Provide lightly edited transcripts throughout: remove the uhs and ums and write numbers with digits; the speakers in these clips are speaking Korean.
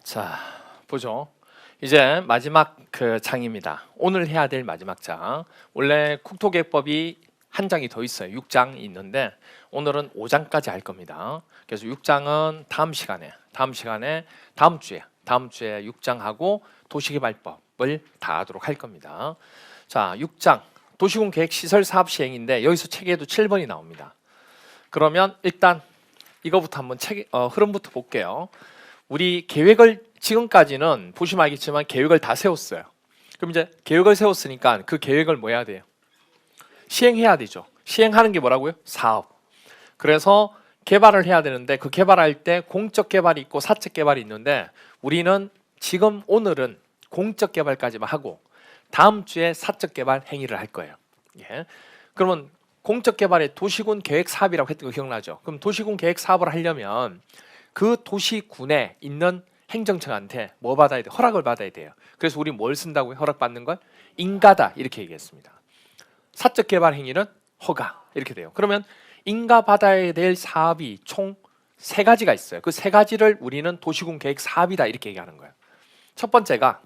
자, 보죠. 이제 마지막 그 장입니다. 오늘 해야 될 마지막 장. 원래 국토계획법이 한 장이 더 있어요. 6장이 있는데 오늘은 5장까지 할 겁니다. 그래서 6장은 다음 시간에 다음 주에 6장하고 도시개발법을 다 하도록 할 겁니다. 자, 6장 도시군 계획 시설 사업 시행인데 여기서 책에도 7번이 나옵니다. 그러면 일단 이거부터 한번 흐름부터 볼게요. 우리 계획을 지금까지는 보시면 알겠지만 계획을 다 세웠어요. 그럼 이제 계획을 세웠으니까 그 계획을 뭐 해야 돼요? 시행해야 되죠. 시행하는 게 뭐라고요? 사업. 그래서 개발을 해야 되는데 그 개발할 때 공적 개발이 있고 사적 개발이 있는데 우리는 지금 오늘은 공적 개발까지만 하고 다음 주에 사적 개발 행위를 할 거예요. 예. 그러면 공적 개발의 도시군 계획 사업이라고 했던 거 기억나죠? 그럼 도시군 계획 사업을 하려면 그 도시군에 있는 행정청한테 뭐 받아야 돼? 허락을 받아야 돼요. 그래서 우리 뭘 쓴다고요? 허락받는 걸? 인가다 이렇게 얘기했습니다. 사적 개발 행위는 허가 이렇게 돼요. 그러면 인가 받아야 될 사업이 총 3가지가 있어요. 그 3가지를 우리는 도시군 계획 사업이다 이렇게 얘기하는 거예요. 첫 번째가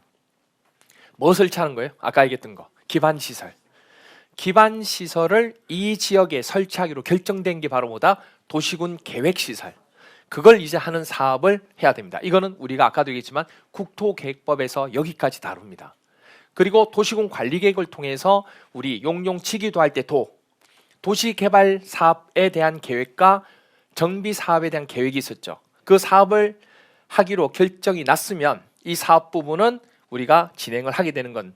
뭐 설치하는 거예요? 아까 얘기했던 거 기반시설. 기반시설을 이 지역에 설치하기로 결정된 게 바로 뭐다? 도시군 계획시설. 그걸 이제 하는 사업을 해야 됩니다. 이거는 우리가 아까도 얘기했지만 국토계획법에서 여기까지 다룹니다. 그리고 도시군 관리계획을 통해서 우리 용용치기도 할 때 도시개발 사업에 대한 계획과 정비 사업에 대한 계획이 있었죠. 그 사업을 하기로 결정이 났으면 이 사업 부분은 우리가 진행을 하게 되는 건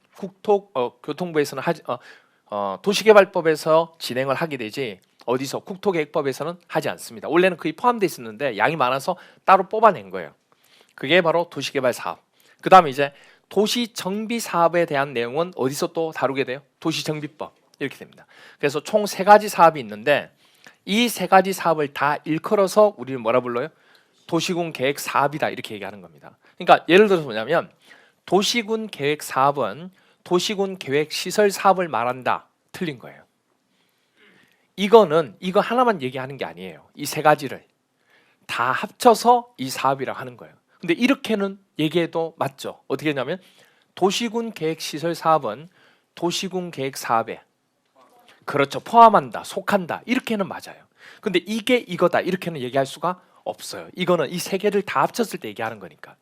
교통부에서는 도시개발법에서 진행을 하게 되지 어디서 국토계획법에서는 하지 않습니다. 원래는 거의 포함되어 있었는데 양이 많아서 따로 뽑아낸 거예요. 그게 바로 도시개발 사업. 그 다음에 이제 도시정비 사업에 대한 내용은 어디서 또 다루게 돼요? 도시정비법 이렇게 됩니다. 그래서 총 3가지 사업이 있는데 이 3가지 사업을 다 일컬어서 우리는 뭐라 불러요? 도시군 계획 사업이다 이렇게 얘기하는 겁니다. 그러니까 예를 들어서 뭐냐면 도시군 계획 사업은 도시군 계획 시설 사업을 말한다. 틀린 거예요. 이거 하나만 얘기하는 게 아니에요. 이 3가지를 다 합쳐서 이 사업이라고 하는 거예요. 근데 이렇게는 얘기해도 맞죠. 어떻게 했냐면 도시군 계획 시설 사업은 도시군 계획 사업에 그렇죠. 포함한다, 속한다 이렇게는 맞아요. 근데 이게 이거다 이렇게는 얘기할 수가 없어요. 이거는 이 3개를 다 합쳤을 때 얘기하는 거니까.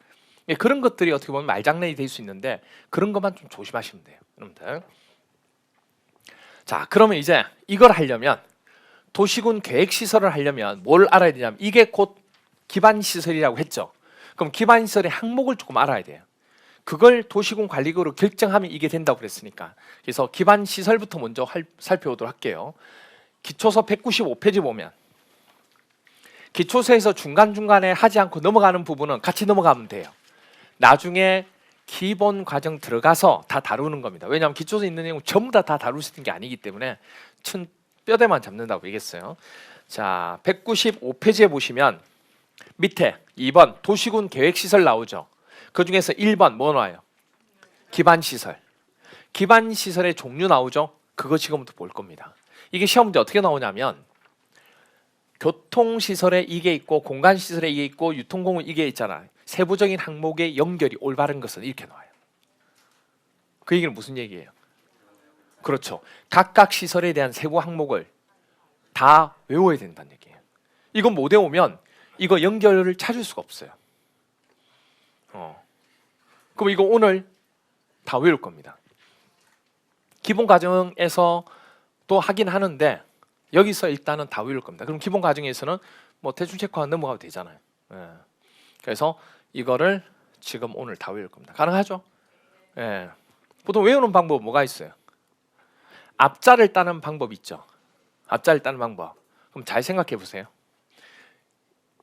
그런 것들이 어떻게 보면 말장난이 될 수 있는데 그런 것만 좀 조심하시면 돼요. 여러분들. 자, 그러면 이제 이걸 하려면 도시군 계획시설을 하려면 뭘 알아야 되냐면 이게 곧 기반시설이라고 했죠. 그럼 기반시설의 항목을 조금 알아야 돼요. 그걸 도시군 관리국으로 결정하면 이게 된다고 그랬으니까. 그래서 기반시설부터 먼저 살펴보도록 할게요. 기초서 195페이지 보면 기초서에서 중간중간에 하지 않고 넘어가는 부분은 같이 넘어가면 돼요. 나중에 기본 과정 들어가서 다 다루는 겁니다. 왜냐하면 기초서에 있는 내용 전부 다 다룰 수 있는 게 아니기 때문에 뼈대만 잡는다고 얘기했어요. 자, 195페이지에 보시면 밑에 2번 도시군 계획시설 나오죠. 그 중에서 1번 뭐 나와요? 기반시설. 기반시설의 종류 나오죠. 그거 지금부터 볼 겁니다. 이게 시험 문제 어떻게 나오냐면 교통시설에 이게 있고 공간시설에 이게 있고 유통공은 이게 있잖아요. 세부적인 항목의 연결이 올바른 것은 이렇게 나와요. 그 얘기는 무슨 얘기예요? 그렇죠. 각각 시설에 대한 세부 항목을 다 외워야 된다는 얘기예요. 이건 못 외우면 이거 연결을 찾을 수가 없어요. 그럼 이거 오늘 다 외울 겁니다. 기본 과정에서 또 하긴 하는데 여기서 일단은 다 외울 겁니다. 그럼 기본 과정에서는 뭐 대충 체크하고 넘어가도 되잖아요. 그래서 이거를 지금 오늘 다 외울 겁니다. 가능하죠? 보통 외우는 방법 뭐가 있어요? 앞자를 따는 방법 있죠. 앞자를 따는 방법. 그럼 잘 생각해 보세요.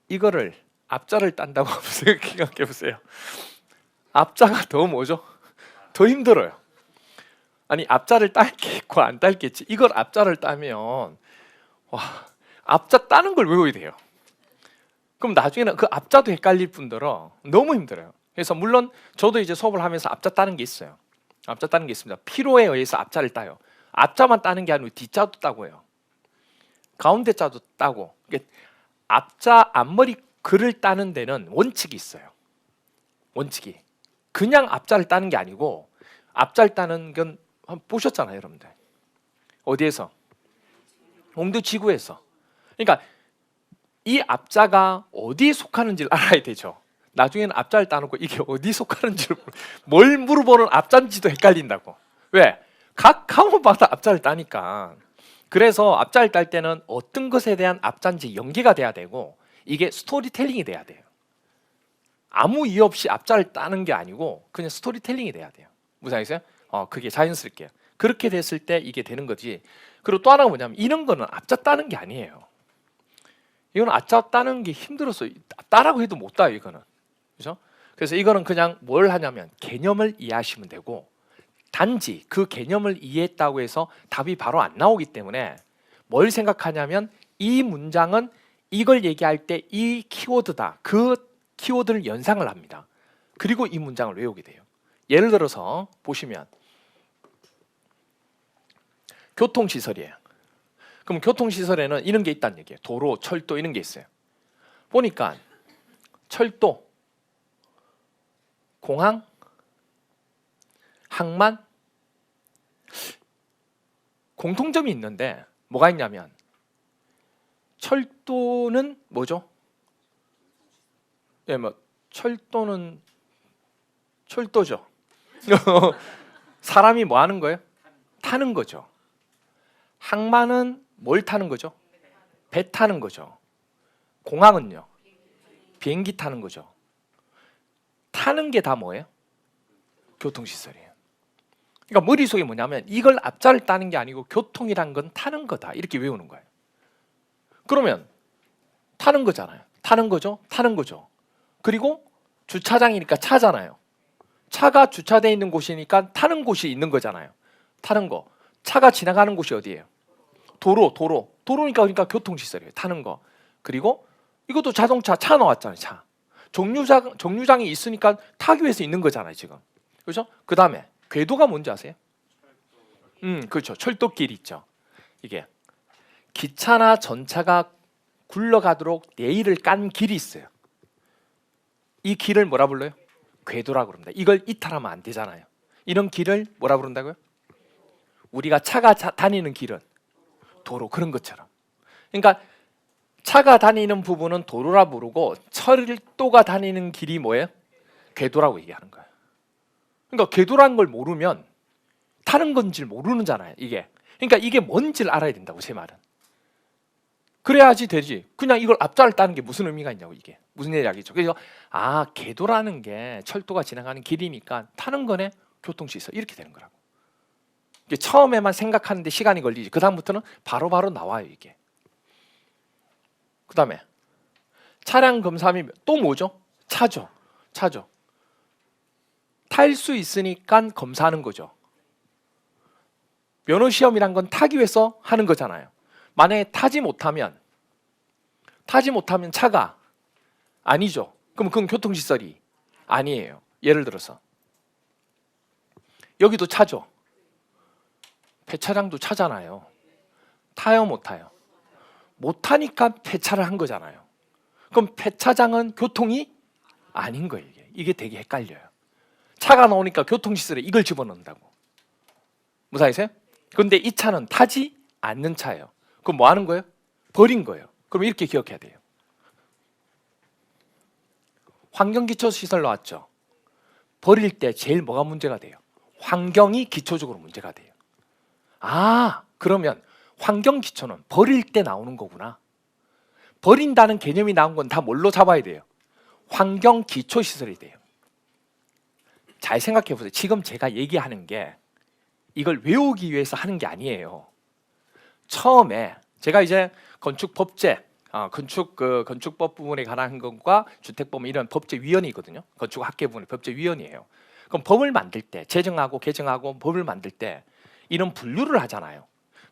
이거를 앞자를 딴다고 생각해 보세요. 앞자가 더 뭐죠? 더 힘들어요. 아니 앞자를 딸 게 있고 안 딸 게 있지. 이걸 앞자를 따면 앞자 따는 걸 외워야 돼요. 그럼 나중에는 그 앞자도 헷갈릴 뿐더러 너무 힘들어요. 그래서 물론 저도 이제 수업을 하면서 앞자 따는 게 있어요. 앞자 따는 게 있습니다. 필요에 의해서 앞자를 따요. 앞자만 따는 게 아니고 뒷자도 따고요. 가운데 자도 따고. 앞자 앞머리 글을 따는 데는 원칙이 있어요. 원칙이. 그냥 앞자를 따는 게 아니고 앞자를 따는 건 보셨잖아요, 여러분들. 어디에서? 홍두 지구에서. 그러니까 이 앞자가 어디에 속하는지를 알아야 되죠. 나중에는 앞자를 따놓고 이게 어디에 속하는지를 뭘 물어보는 앞자인지도 헷갈린다고. 왜? 각 과목마다 앞자를 따니까. 그래서 앞자를 딸 때는 어떤 것에 대한 앞자인지 연계가 돼야 되고 이게 스토리텔링이 돼야 돼요. 아무 이유 없이 앞자를 따는 게 아니고 그냥 스토리텔링이 돼야 돼요. 무슨 말이세요? 그게 자연스럽게. 그렇게 됐을 때 이게 되는 거지. 그리고 또 하나가 뭐냐면 이런 거는 앞자 따는 게 아니에요. 이거는 앞자 따는 게 힘들어서 따라고 해도 못 따요, 이거는. 그죠? 그래서 이거는 그냥 뭘 하냐면 개념을 이해하시면 되고 단지 그 개념을 이해했다고 해서 답이 바로 안 나오기 때문에 뭘 생각하냐면 이 문장은 이걸 얘기할 때 이 키워드다. 그 키워드를 연상을 합니다. 그리고 이 문장을 외우게 돼요. 예를 들어서 보시면 교통시설이에요. 그럼 교통시설에는 이런 게 있다는 얘기예요. 도로, 철도 이런 게 있어요. 보니까 철도, 공항, 항만 공통점이 있는데 뭐가 있냐면 철도는 뭐죠? 예, 뭐 철도는 철도죠. 사람이 뭐 하는 거예요? 타는 거죠. 항만은 뭘 타는 거죠? 배 타는 거죠. 공항은요? 비행기 타는 거죠. 타는 게 다 뭐예요? 교통시설이에요. 그러니까 머릿속에 뭐냐면 이걸 앞자를 따는 게 아니고 교통이란 건 타는 거다 이렇게 외우는 거예요. 그러면 타는 거잖아요. 타는 거죠. 타는 거죠. 그리고 주차장이니까 차잖아요. 차가 주차되어 있는 곳이니까 타는 곳이 있는 거잖아요. 타는 거. 차가 지나가는 곳이 어디예요? 도로니까 그러니까 교통시설이에요. 타는 거. 그리고 이것도 자동차 차 나왔잖아요. 차. 정류장이 있으니까 타기 위해서 있는 거잖아요. 지금. 그렇죠? 그 다음에 궤도가 뭔지 아세요? 그렇죠. 철도길 있죠. 이게 기차나 전차가 굴러가도록 레일을 깐 길이 있어요. 이 길을 뭐라 불러요? 궤도라고 그럽니다. 이걸 이탈하면 안 되잖아요. 이런 길을 뭐라 부른다고요? 우리가 차가 다니는 길은 도로, 그런 것처럼. 그러니까 차가 다니는 부분은 도로라 부르고 철도가 다니는 길이 뭐예요? 궤도라고 얘기하는 거예요. 그러니까 궤도라는 걸 모르면 타는 건지 모르는잖아요. 이게. 그러니까 이게 뭔지를 알아야 된다고, 제 말은. 그래야지 되지. 그냥 이걸 앞자를 따는 게 무슨 의미가 있냐고, 이게. 무슨 이야기죠. 그래서 궤도라는 게 철도가 지나가는 길이니까 타는 거네, 교통시설. 이렇게 되는 거라고. 이게 처음에만 생각하는데 시간이 걸리지. 그 다음부터는 바로바로 나와요, 이게. 그 다음에 차량 검사하면 또 뭐죠? 차죠. 탈 수 있으니까 검사하는 거죠. 면허 시험이란 건 타기 위해서 하는 거잖아요. 만약에 타지 못하면 차가 아니죠. 그럼 그건 교통시설이 아니에요. 예를 들어서 여기도 차죠. 폐차장도 차잖아요. 타요, 못 타요? 못 타니까 폐차를 한 거잖아요. 그럼 폐차장은 교통이 아닌 거예요. 이게 되게 헷갈려요. 차가 나오니까 교통시설에 이걸 집어넣는다고. 무슨 말이세요? 그런데 이 차는 타지 않는 차예요. 그럼 뭐 하는 거예요? 버린 거예요. 그럼 이렇게 기억해야 돼요. 환경기초시설 나왔죠. 버릴 때 제일 뭐가 문제가 돼요? 환경이 기초적으로 문제가 돼요. 그러면 환경기초는 버릴 때 나오는 거구나. 버린다는 개념이 나온 건 다 뭘로 잡아야 돼요? 환경기초시설이 돼요. 잘 생각해 보세요. 지금 제가 얘기하는 게 이걸 외우기 위해서 하는 게 아니에요. 처음에 제가 이제 건축법제, 건축법 부분에 관한 것과 주택법 이런 법제위원회 있거든요. 건축학계 부분의 법제위원회예요. 그럼 법을 만들 때, 제정하고 개정하고 법을 만들 때 이런 분류를 하잖아요.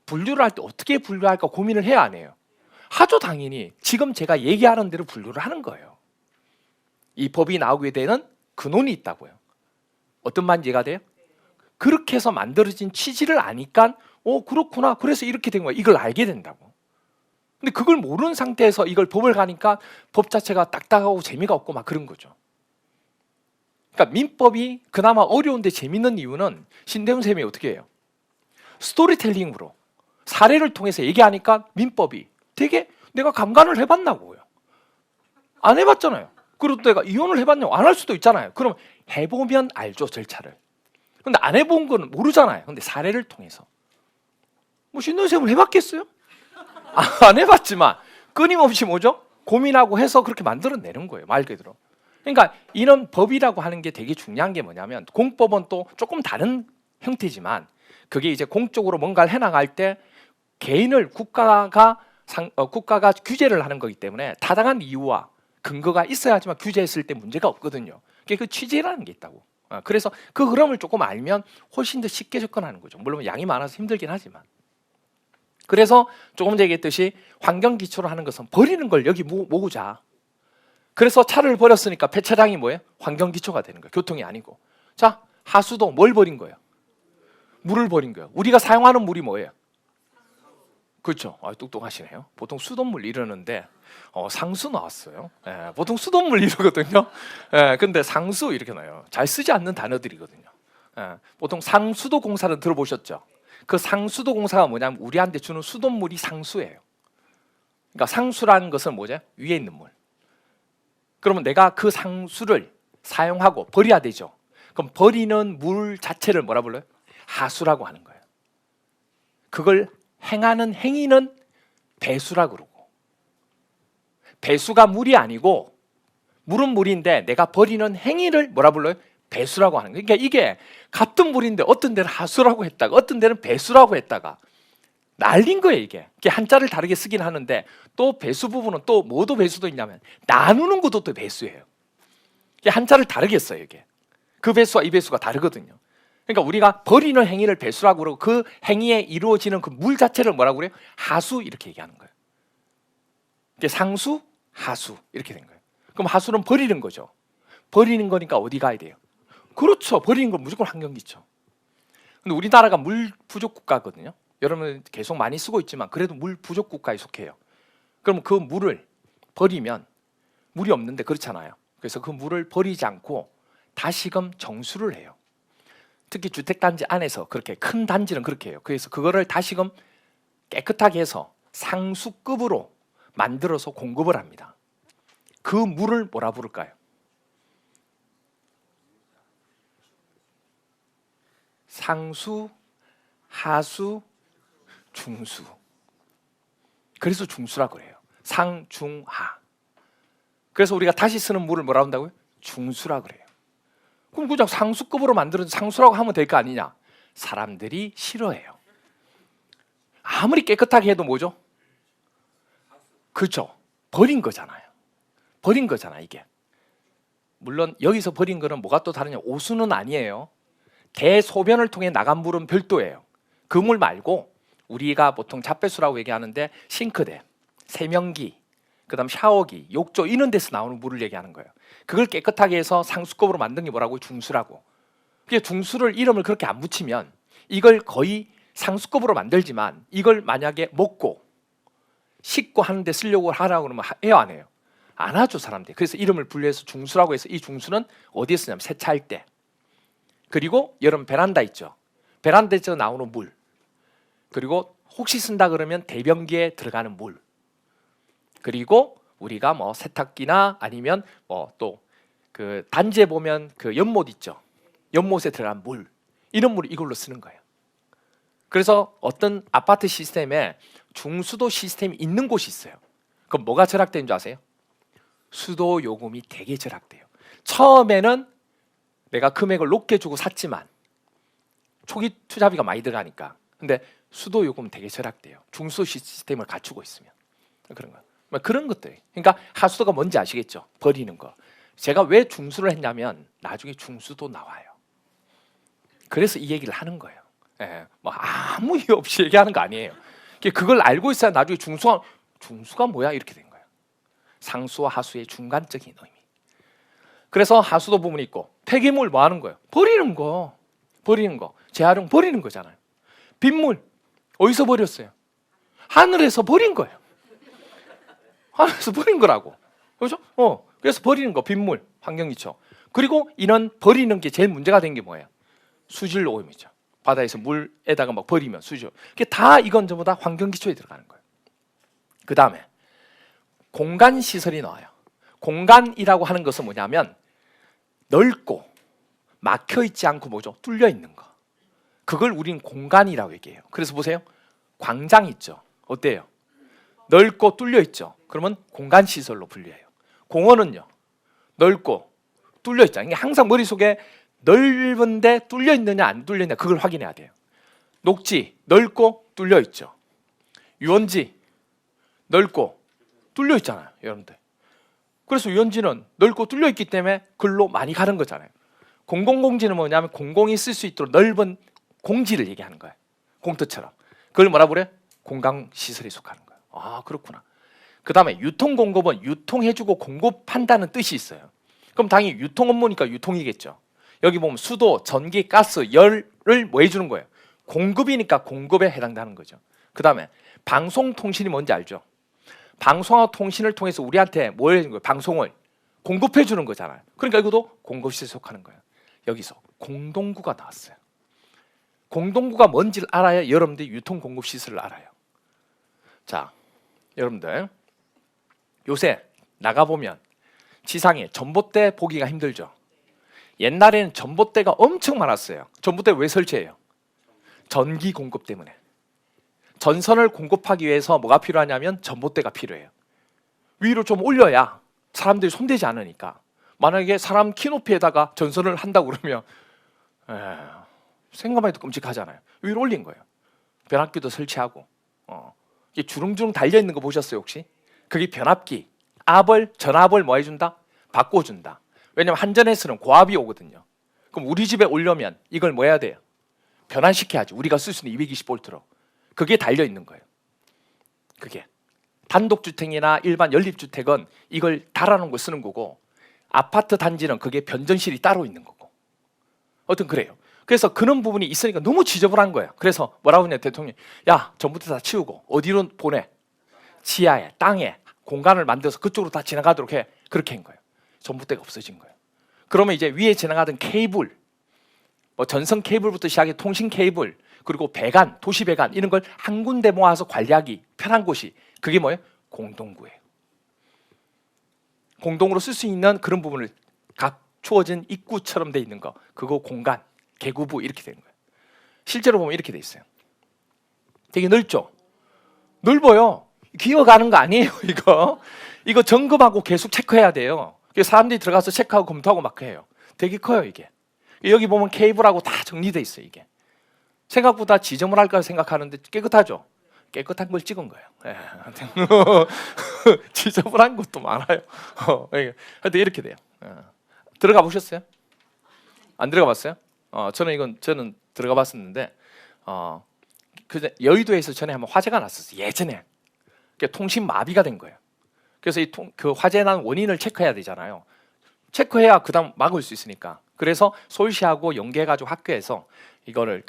분류를 할 때 어떻게 분류할까 고민을 해야 안 해요? 하죠, 당연히. 지금 제가 얘기하는 대로 분류를 하는 거예요. 이 법이 나오게 되는 근원이 있다고요. 어떤 말인지 이해가 돼요? 그렇게 해서 만들어진 취지를 아니까 그렇구나, 그래서 이렇게 된 거야, 이걸 알게 된다고. 근데 그걸 모르는 상태에서 이걸 법을 가니까 법 자체가 딱딱하고 재미가 없고 막 그런 거죠. 그러니까 민법이 그나마 어려운데 재밌는 이유는 신대훈 쌤이 어떻게 해요? 스토리텔링으로 사례를 통해서 얘기하니까 민법이 되게 내가 감간을 해봤나고요. 안 해봤잖아요. 그리고 내가 이혼을 해봤냐고 안 할 수도 있잖아요. 그럼 해보면 알죠, 절차를. 근데 안 해본 거는 모르잖아요. 근데 사례를 통해서. 뭐 신대훈 쌤을 해봤겠어요? 안 해봤지만 끊임없이 뭐죠? 고민하고 해서 그렇게 만들어내는 거예요, 말 그대로. 그러니까 이런 법이라고 하는 게 되게 중요한 게 뭐냐면 공법은 또 조금 다른 형태지만 그게 이제 공적으로 뭔가를 해나갈 때 개인을 국가가 규제를 하는 거기 때문에 타당한 이유와 근거가 있어야지만 규제했을 때 문제가 없거든요. 그게 그 취재라는 게 있다고. 그래서 그 흐름을 조금 알면 훨씬 더 쉽게 접근하는 거죠. 물론 양이 많아서 힘들긴 하지만. 그래서 조금 전에 얘기했듯이 환경 기초로 하는 것은 버리는 걸 여기 모으자. 그래서 차를 버렸으니까 폐차량이 뭐예요? 환경 기초가 되는 거예요. 교통이 아니고. 자, 하수도 뭘 버린 거예요? 물을 버린 거예요. 우리가 사용하는 물이 뭐예요? 그렇죠. 똑똑하시네요. 보통 수돗물 이러는데 상수 나왔어요. 보통 수돗물 이러거든요. 근데 상수 이렇게 나요. 잘 쓰지 않는 단어들이거든요. 보통 상수도 공사는 들어보셨죠? 그 상수도 공사가 뭐냐면 우리한테 주는 수돗물이 상수예요. 그러니까 상수라는 것은 뭐죠? 위에 있는 물. 그러면 내가 그 상수를 사용하고 버려야 되죠. 그럼 버리는 물 자체를 뭐라 불러요? 하수라고 하는 거예요. 그걸 행하는 행위는 배수라고 그러고, 배수가 물이 아니고 물은 물인데 내가 버리는 행위를 뭐라 불러요? 배수라고 하는 거예요. 그러니까 이게 같은 물인데 어떤 데는 하수라고 했다가 어떤 데는 배수라고 했다가 날린 거예요. 이게 한자를 다르게 쓰긴 하는데 또 배수 부분은 또 뭐도 배수도 있냐면 나누는 것도 또 배수예요. 이게 한자를 다르게 써요. 이게 그 배수와 이 배수가 다르거든요. 그러니까 우리가 버리는 행위를 배수라고 그러고 그 행위에 이루어지는 그 물 자체를 뭐라고 그래요? 하수 이렇게 얘기하는 거예요. 이게 상수, 하수 이렇게 된 거예요. 그럼 하수는 버리는 거죠. 버리는 거니까 어디 가야 돼요? 그렇죠. 버리는 건 무조건 환경기초. 근데 우리나라가 물 부족 국가거든요. 여러분 계속 많이 쓰고 있지만 그래도 물 부족 국가에 속해요. 그럼 그 물을 버리면 물이 없는데 그렇잖아요. 그래서 그 물을 버리지 않고 다시금 정수를 해요. 특히 주택단지 안에서 그렇게 큰 단지는 그렇게 해요. 그래서 그거를 다시금 깨끗하게 해서 상수급으로 만들어서 공급을 합니다. 그 물을 뭐라 부를까요? 상수, 하수, 중수. 그래서 중수라고 해요. 상중하. 그래서 우리가 다시 쓰는 물을 뭐라 한다고요? 중수라고 그래요. 그럼 그냥 상수급으로 만들어서 상수라고 하면 될 거 아니냐? 사람들이 싫어해요. 아무리 깨끗하게 해도 뭐죠? 그렇죠. 버린 거잖아요. 버린 거잖아 이게. 물론 여기서 버린 거는 뭐가 또 다르냐? 오수는 아니에요. 대소변을 통해 나간 물은 별도예요. 그 물 말고 우리가 보통 잡배수라고 얘기하는데 싱크대, 세면기, 그다음 샤워기, 욕조 이런 데서 나오는 물을 얘기하는 거예요. 그걸 깨끗하게 해서 상수급으로 만든 게 뭐라고? 중수라고. 그게 중수를 이름을 그렇게 안 붙이면 이걸 거의 상수급으로 만들지만 이걸 만약에 먹고 씻고 하는데 쓰려고 하라고 그러면 해요 안 해요? 안 하죠 사람들이. 그래서 이름을 분류해서 중수라고 해서 이 중수는 어디에 쓰냐면 세차할 때. 그리고 여러분 베란다 있죠. 베란다에서 나오는 물. 그리고 혹시 쓴다 그러면 대변기에 들어가는 물. 그리고 우리가 뭐 세탁기나 아니면 뭐 또 그 단지에 보면 그 연못 있죠. 연못에 들어간 물. 이런 물을 이걸로 쓰는 거예요. 그래서 어떤 아파트 시스템에 중수도 시스템이 있는 곳이 있어요. 그럼 뭐가 절약되는 줄 아세요? 수도 요금이 되게 절약돼요. 처음에는 내가 금액을 높게 주고 샀지만 초기 투자비가 많이 들어가니까. 근데 수도 요금은 되게 절약돼요. 중수도 시스템을 갖추고 있으면. 그런 거. 그런 것들. 그러니까 하수도가 뭔지 아시겠죠? 버리는 거. 제가 왜 중수를 했냐면 나중에 중수도 나와요. 그래서 이 얘기를 하는 거예요. 뭐 아무 이유 없이 얘기하는 거 아니에요. 그걸 알고 있어야 나중에 중수가 뭐야 이렇게 된 거예요. 상수와 하수의 중간적인 의미. 그래서 하수도 부분이 있고 폐기물 뭐 하는 거예요? 버리는 거. 버리는 거. 재활용 버리는 거잖아요. 빗물 어디서 버렸어요? 하늘에서 버린 거예요. 하늘에서 버린 거라고. 그렇죠? 그래서 버리는 거 빗물 환경기초. 그리고 이런 버리는 게 제일 문제가 된 게 뭐예요? 수질 오염이죠. 바다에서 물에다가 막 버리면 수질. 그게 다 이건 전부 다 환경 기초에 들어가는 거예요. 그 다음에 공간 시설이 나와요. 공간이라고 하는 것은 뭐냐면 넓고 막혀 있지 않고 뭐죠? 뚫려 있는 거. 그걸 우린 공간이라고 얘기해요. 그래서 보세요. 광장 있죠. 어때요? 넓고 뚫려 있죠. 그러면 공간 시설로 분류해요. 공원은요. 넓고 뚫려 있잖아요. 항상 머릿속에 넓은데 뚫려 있느냐 안 뚫려 있느냐 그걸 확인해야 돼요. 녹지 넓고 뚫려 있죠. 유원지 넓고 뚫려 있잖아요, 여러분들. 그래서 유원지는 넓고 뚫려 있기 때문에 글로 많이 가는 거잖아요. 공공공지는 뭐냐면 공공이 쓸 수 있도록 넓은 공지를 얘기하는 거예요. 공터처럼. 그걸 뭐라 그래? 공간시설에 속하는 거예요. 아, 그렇구나. 그 다음에 유통공급은 유통해주고 공급한다는 뜻이 있어요. 그럼 당연히 유통 업무니까 유통이겠죠. 여기 보면 수도, 전기, 가스, 열을 뭐 해주는 거예요? 공급이니까 공급에 해당되는 거죠. 그 다음에 방송통신이 뭔지 알죠? 방송하고 통신을 통해서 우리한테 뭘 해주는 거예요? 방송을 공급해 주는 거잖아요. 그러니까 이것도 공급시설에 속하는 거예요. 여기서 공동구가 나왔어요. 공동구가 뭔지를 알아야 여러분들이 유통공급시설을 알아요. 자, 여러분들 요새 나가보면 지상에 전봇대 보기가 힘들죠. 옛날에는 전봇대가 엄청 많았어요. 전봇대 왜 설치해요? 전기 공급 때문에. 전선을 공급하기 위해서 뭐가 필요하냐면 전봇대가 필요해요. 위로 좀 올려야 사람들이 손대지 않으니까. 만약에 사람 키 높이에다가 전선을 한다고 그러면 생각만 해도 끔찍하잖아요. 위로 올린 거예요. 변압기도 설치하고 이게 주렁주렁 달려있는 거 보셨어요 혹시? 그게 변압기. 전압을 뭐 해준다? 바꿔준다. 왜냐면 한전에서는 고압이 오거든요. 그럼 우리 집에 오려면 이걸 뭐 해야 돼요? 변환시켜야지. 우리가 쓸 수 있는 220V로. 그게 달려있는 거예요. 그게. 단독주택이나 일반 연립주택은 이걸 달아놓은 거 쓰는 거고 아파트 단지는 그게 변전실이 따로 있는 거고. 어떤 그래요. 그래서 그런 부분이 있으니까 너무 지저분한 거예요. 그래서 뭐라고 하냐 대통령이 야 전부터 다 치우고 어디로 보내? 지하에 땅에 공간을 만들어서 그쪽으로 다 지나가도록 해. 그렇게 한 거예요. 전봇대가 없어진 거예요. 그러면 이제 위에 지나가던 케이블 뭐 전선 케이블부터 시작해 통신 케이블 그리고 배관, 도시 배관 이런 걸 한 군데 모아서 관리하기 편한 곳이 그게 뭐예요? 공동구예요. 공동으로 쓸 수 있는 그런 부분을 갖추어진 입구처럼 돼 있는 거 그거 공간, 개구부 이렇게 되는 거예요. 실제로 보면 이렇게 돼 있어요. 되게 넓죠? 넓어요. 기어가는 거 아니에요 이거 점검하고 계속 체크해야 돼요. 사람들이 들어가서 체크하고 검토하고 막 해요. 되게 커요 이게. 여기 보면 케이블하고 다 정리돼 있어요 이게. 생각보다 지저분할까 생각하는데 깨끗하죠? 깨끗한 걸 찍은 거예요. 지저분한 것도 많아요. 하여튼 이렇게 돼요. 들어가 보셨어요? 안 들어가 봤어요? 저는 들어가 봤었는데 여의도에서 전에 한번 화재가 났었어요. 예전에. 통신 마비가 된 거예요. 그래서 그 화재 난 원인을 체크해야 되잖아요. 체크해야 그다음 막을 수 있으니까. 그래서 서울시하고 연계해가지고 학교에서 이거를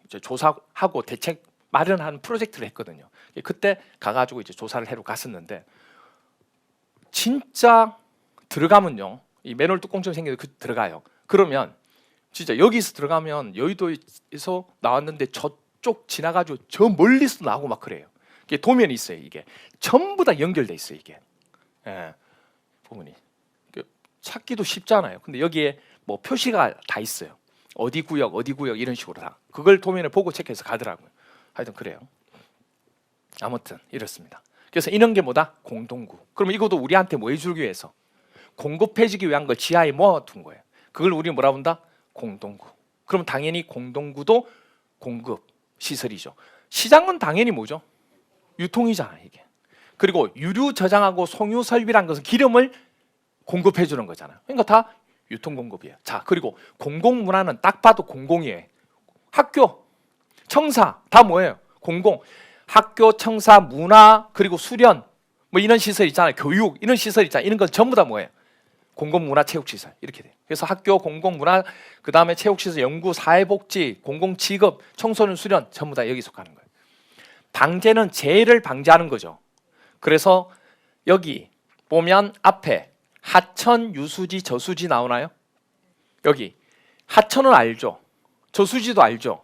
이제 조사하고 대책 마련하는 프로젝트를 했거든요. 그때 가가지고 이제 조사를 하러 갔었는데 진짜 들어가면요, 이 맨홀 뚜껑처럼 생겨서 들어가요. 그러면 진짜 여기서 들어가면 여의도에서 나왔는데 저쪽 지나가지고 저 멀리서 나오고 막 그래요. 이게 도면이 있어요. 이게 전부 다 연결돼 있어요. 이게 부분이 찾기도 쉽잖아요. 근데 여기에 뭐 표시가 다 있어요. 어디 구역 이런 식으로 다 그걸 도면을 보고 체크해서 가더라고요. 하여튼 그래요. 아무튼 이렇습니다. 그래서 이런 게 뭐다? 공동구. 그럼 이것도 우리한테 뭐 해주기 위해서 공급해주기 위한 걸 지하에 모아둔 거예요. 그걸 우리 뭐라 본다? 공동구. 그럼 당연히 공동구도 공급 시설이죠. 시장은 당연히 뭐죠? 유통이잖아 이게. 그리고 유류 저장하고 송유 설비란 것은 기름을 공급해 주는 거잖아요. 그러니까 다 유통 공급이에요. 자, 그리고 공공 문화는 딱 봐도 공공이에요. 학교, 청사 다 뭐예요? 공공. 학교, 청사, 문화 그리고 수련 뭐 이런 시설 있잖아요. 교육 이런 시설 있잖아요. 이런 건 전부 다 뭐예요? 공공문화 체육시설 이렇게 돼요. 그래서 학교, 공공문화, 그 다음에 체육시설, 연구, 사회복지, 공공직업, 청소년 수련 전부 다 여기 속하는 거예요. 방제는 재해를 방지하는 거죠. 그래서 여기 보면 앞에 하천, 유수지, 저수지 나오나요? 여기 하천은 알죠. 저수지도 알죠.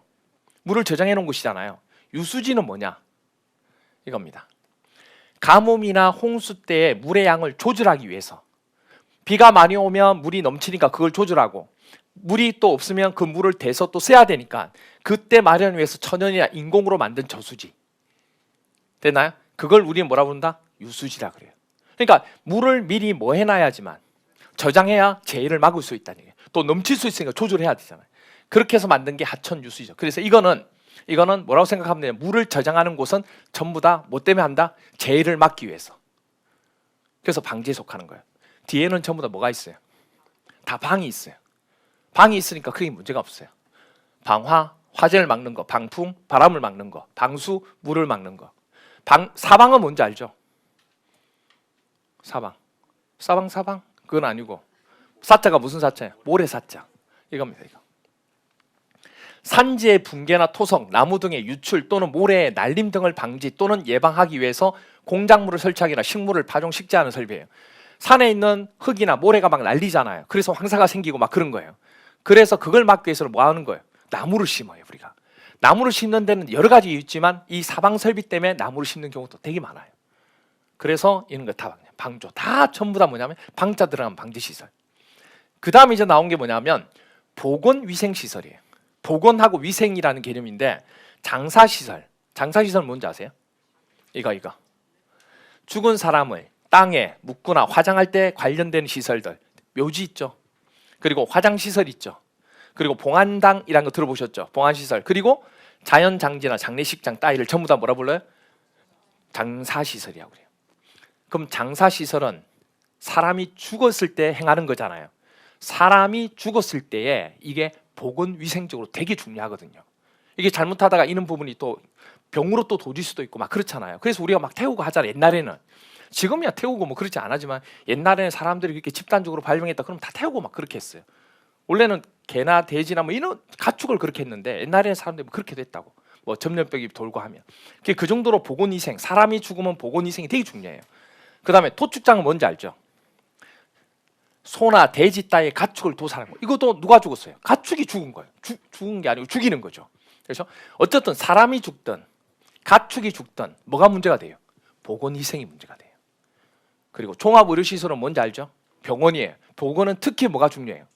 물을 저장해 놓은 곳이잖아요. 유수지는 뭐냐? 이겁니다. 가뭄이나 홍수 때에 물의 양을 조절하기 위해서, 비가 많이 오면 물이 넘치니까 그걸 조절하고, 물이 또 없으면 그 물을 대서 또 써야 되니까 그때 마련을 위해서 천연이나 인공으로 만든 저수지. 됐나요? 그걸 우리는 뭐라 부른다? 유수지라 그래요. 그러니까 물을 미리 뭐 해놔야지만, 저장해야 재해를 막을 수 있다는 얘기예요. 또 넘칠 수 있으니까 조절해야 되잖아요. 그렇게 해서 만든 게 하천 유수지죠. 그래서 이거는 뭐라고 생각하면 돼요? 물을 저장하는 곳은 전부 다 뭐 때문에 한다? 재해를 막기 위해서. 그래서 방지에 속하는 거예요. 뒤에는 전부 다 뭐가 있어요? 다 방이 있어요. 방이 있으니까 크게 문제가 없어요. 방화, 화재를 막는 거, 방풍, 바람을 막는 거, 방수, 물을 막는 거. 사방은 뭔지 알죠? 사방. 그건 아니고, 사자가 무슨 사자예요? 모래사자. 이겁니다. 이거. 산지의 붕괴나 토성, 나무 등의 유출 또는 모래의 날림 등을 방지 또는 예방하기 위해서 공작물을 설치하기나 식물을 파종 식재하는 설비예요. 산에 있는 흙이나 모래가 막 날리잖아요. 그래서 황사가 생기고 막 그런 거예요. 그래서 그걸 막기 위해서 뭐 하는 거예요? 나무를 심어요. 우리가 나무를 심는 데는 여러 가지 이유 있지만 이 사방 설비 때문에 나무를 심는 경우도 되게 많아요. 그래서 이런 거 다 방조, 다 전부 다 뭐냐면 방자 들어간 방지 시설. 그 다음에 이제 나온 게 뭐냐면 보건위생시설이에요. 보건하고 위생이라는 개념인데, 장사시설 뭔지 아세요? 이거 죽은 사람을 땅에 묻거나 화장할 때 관련된 시설들, 묘지 있죠. 그리고 화장시설 있죠. 그리고 봉안당이라는 거 들어보셨죠? 봉안시설. 그리고 자연장지나 장례식장 따위를 전부 다 뭐라 불러요? 장사시설이라고 그래요. 그럼 장사시설은 사람이 죽었을 때 행하는 거잖아요. 사람이 죽었을 때에 이게 보건위생적으로 되게 중요하거든요. 이게 잘못하다가 이런 부분이 또 병으로 또 도질 수도 있고 막 그렇잖아요. 그래서 우리가 막 태우고 하잖아요. 옛날에는. 지금이야 태우고 뭐 그렇지 않았지만 옛날에는 사람들이 그렇게 집단적으로 발병했다 그러면 다 태우고 막 그렇게 했어요. 원래는 개나 돼지나 뭐 이런 가축을 그렇게 했는데 옛날에는 사람들이 뭐 그렇게 됐다고. 뭐 전염병이 돌고 하면. 그 정도로 보건위생, 사람이 죽으면 보건위생이 되게 중요해요. 그 다음에 도축장은 뭔지 알죠? 소나 돼지 따위의 가축을 도살하는 거. 이것도 누가 죽었어요? 가축이 죽은 거예요. 죽은 게 아니고 죽이는 거죠. 그래서 어쨌든 사람이 죽든 가축이 죽든 뭐가 문제가 돼요? 보건위생이 문제가 돼요. 그리고 종합의료시설은 뭔지 알죠? 병원이에요. 보건은 특히 뭐가 중요해요?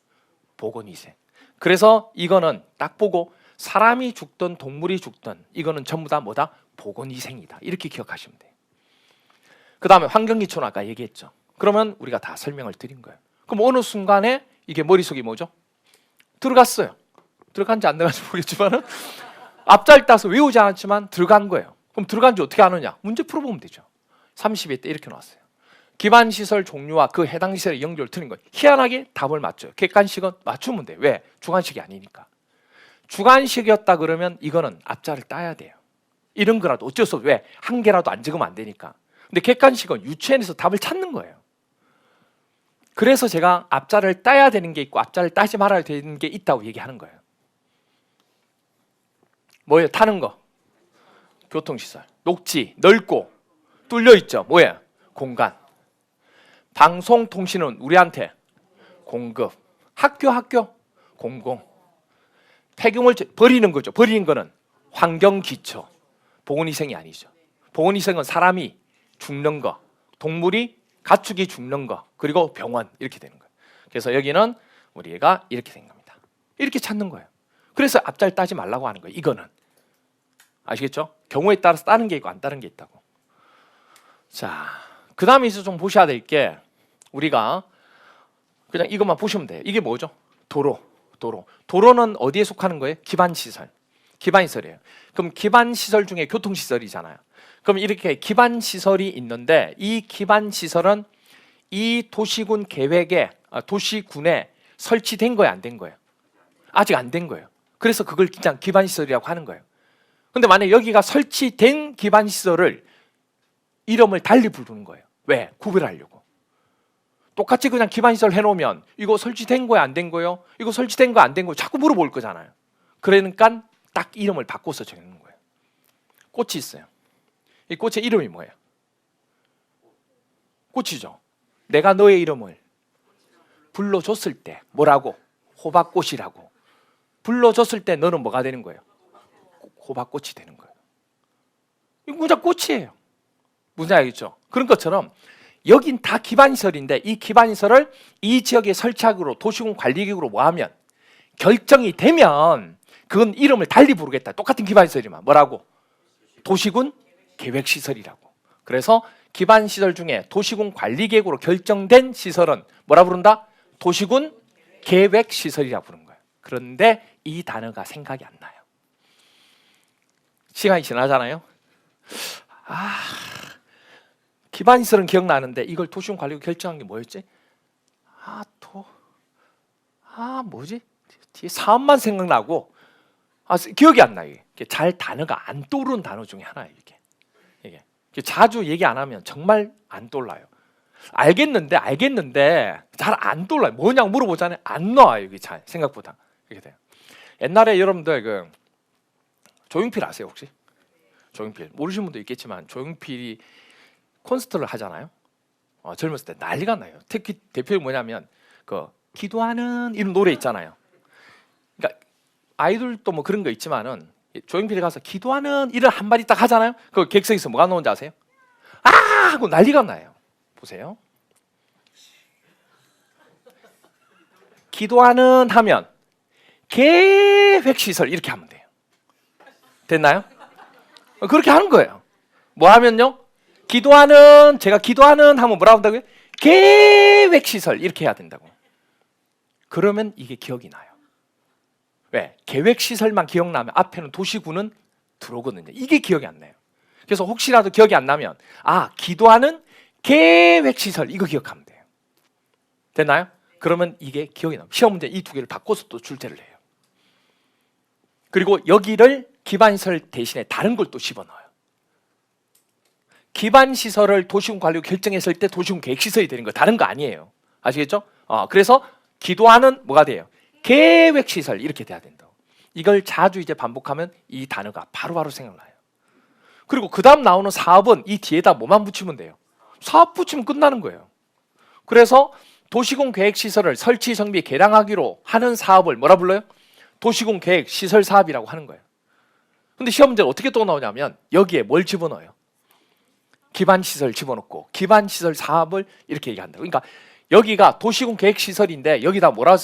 보건위생. 그래서 이거는 딱 보고 사람이 죽든 동물이 죽든 이거는 전부 다 뭐다? 보건위생이다. 이렇게 기억하시면 돼요. 그 다음에 환경기초는 아까 얘기했죠. 그러면 우리가 다 설명을 드린 거예요. 그럼 어느 순간에 이게 머릿속이 뭐죠? 들어갔어요. 들어간지 안 들어간지 모르겠지만 앞자리 따서 외우지 않았지만 들어간 거예요. 그럼 들어간지 어떻게 아느냐? 문제 풀어보면 되죠. 32회 때 이렇게 나왔어요. 기반시설 종류와 그 해당 시설의 연결을 틀린 거예요. 희한하게 답을 맞춰요. 객관식은 맞추면 돼요. 왜? 주관식이 아니니까. 주관식이었다 그러면 이거는 앞자를 따야 돼요. 이런 거라도 어쩔 수 없어요. 왜? 한 개라도 안 적으면 안 되니까. 근데 객관식은 유추해내서 답을 찾는 거예요. 그래서 제가 앞자를 따야 되는 게 있고 앞자를 따지 말아야 되는 게 있다고 얘기하는 거예요. 뭐예요? 타는 거. 교통시설. 녹지, 넓고 뚫려 있죠. 뭐예요? 공간. 방송통신은 우리한테 공급. 학교 공공. 폐기물 버리는 거죠. 버리는 거는 환경기초. 보건위생이 아니죠. 보건위생은 사람이 죽는 거, 동물이 가축이 죽는 거, 그리고 병원 이렇게 되는 거예요. 그래서 여기는 우리가 이렇게 된 겁니다. 이렇게 찾는 거예요. 그래서 앞자를 따지 말라고 하는 거예요. 이거는 아시겠죠? 경우에 따라서 따는 게 있고 안 따는 게 있다고. 자, 그 다음에 이제 좀 보셔야 될 게 우리가 그냥 이것만 보시면 돼요. 이게 뭐죠? 도로는 어디에 속하는 거예요? 기반시설. 기반시설이에요. 그럼 기반시설 중에 교통시설이잖아요. 그럼 이렇게 기반시설이 있는데 이 기반시설은 이 도시군 계획에 도시군에 설치된 거예요? 안 된 거예요? 아직 안 된 거예요. 그래서 그걸 그냥 기반시설이라고 하는 거예요. 근데 만약에 여기가 설치된 기반시설을 이름을 달리 부르는 거예요. 왜? 구별하려고. 똑같이 그냥 기반시설 해놓으면 이거 설치된 거야 안 된 거예요? 이거 설치된 거 안 된 거예요? 자꾸 물어볼 거잖아요. 그러니까 딱 이름을 바꿔서 정하는 거예요. 꽃이 있어요. 이 꽃의 이름이 뭐예요? 꽃이죠. 내가 너의 이름을 불러줬을 때 뭐라고? 호박꽃이라고. 불러줬을 때 너는 뭐가 되는 거예요? 호박꽃이 되는 거예요. 이거 문자 꽃이에요. 무슨 알겠죠? 그런 것처럼 여긴 다 기반시설인데 이 기반시설을 이 지역에 설치하기로 도시군 관리기구로 뭐하면 결정이 되면 그건 이름을 달리 부르겠다. 똑같은 기반시설이지만 뭐라고? 도시군 계획시설이라고. 그래서 기반시설 중에 도시군 관리계획으로 결정된 시설은 뭐라 부른다? 도시군 계획시설이라고 부르는 거예요. 그런데 이 단어가 생각이 안 나요. 시간이 지나잖아요. 기반시설은 기억나는데 이걸 도시군 관리계획 결정한 게 뭐였지? 뭐지? 뒤에 사업만 생각나고 기억이 안 나요. 이게 잘 단어가 안 떠오르는 단어 중에 하나예요. 이게 자주 얘기 안 하면 정말 안 떠올라요. 알겠는데 잘 안 떠올라요. 뭐냐고 물어보잖아요. 안 나와요. 이게 잘 생각보다 이렇게 돼요. 옛날에 여러분들 조용필 아세요 혹시? 조용필 모르시는 분도 있겠지만 조용필이 콘서트를 하잖아요. 젊었을 때 난리가 나요. 특히 대표가 뭐냐면 기도하는 이런 노래 있잖아요. 그러니까 아이돌도 뭐 그런 거 있지만은 조용필이 가서 기도하는 이런 한마디 딱 하잖아요. 그 객석에서 뭐가 나오는지 아세요? 하고 난리가 나요. 보세요. 기도하는 하면 계획시설 이렇게 하면 돼요. 됐나요? 그렇게 하는 거예요. 뭐 하면요? 제가 기도하는 하면 뭐라고 한다고요? 계획시설 이렇게 해야 된다고. 그러면 이게 기억이 나요. 왜? 계획시설만 기억나면 앞에는 도시군은 들어오거든요. 이게 기억이 안 나요. 그래서 혹시라도 기억이 안 나면 기도하는 계획시설 이거 기억하면 돼요. 됐나요? 그러면 이게 기억이 나요. 시험 문제 이 두 개를 바꿔서 또 출제를 해요. 그리고 여기를 기반시설 대신에 다른 걸 또 집어넣어요. 기반시설을 도시군 관리로 결정했을 때 도시군 계획시설이 되는 거 다른 거 아니에요. 아시겠죠? 그래서 기도하는 뭐가 돼요? 계획시설 이렇게 돼야 된다고. 이걸 자주 이제 반복하면 이 단어가 바로바로 생각나요. 그리고 그 다음 나오는 사업은 이 뒤에다 뭐만 붙이면 돼요? 사업 붙이면 끝나는 거예요. 그래서 도시군 계획시설을 설치, 정비, 개량하기로 하는 사업을 뭐라 불러요? 도시군 계획 시설 사업이라고 하는 거예요. 근데 시험 문제가 어떻게 또 나오냐면 여기에 뭘 집어넣어요? 기반시설 집어넣고 기반시설 사업을 이렇게 얘기한다. 그러니까 여기가 도시군 계획시설인데 여기다 뭐라고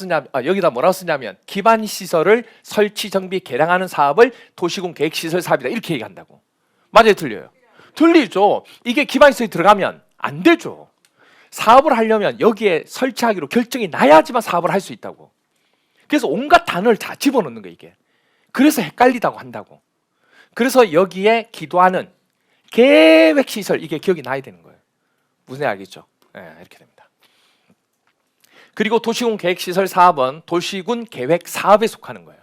쓰냐면 기반시설을 설치, 정비, 개량하는 사업을 도시군 계획시설 사업이다 이렇게 얘기한다고. 맞아요? 틀려요? 틀리죠. 이게 기반시설이 들어가면 안 되죠. 사업을 하려면 여기에 설치하기로 결정이 나야지만 사업을 할 수 있다고. 그래서 온갖 단어를 다 집어넣는 거예요 이게. 그래서 헷갈리다고 한다고. 그래서 여기에 기도하는 계획시설 이게 기억이 나야 되는 거예요. 무슨 얘기 알겠죠? 이렇게 됩니다. 그리고 도시군 계획시설 사업은 도시군 계획 사업에 속하는 거예요.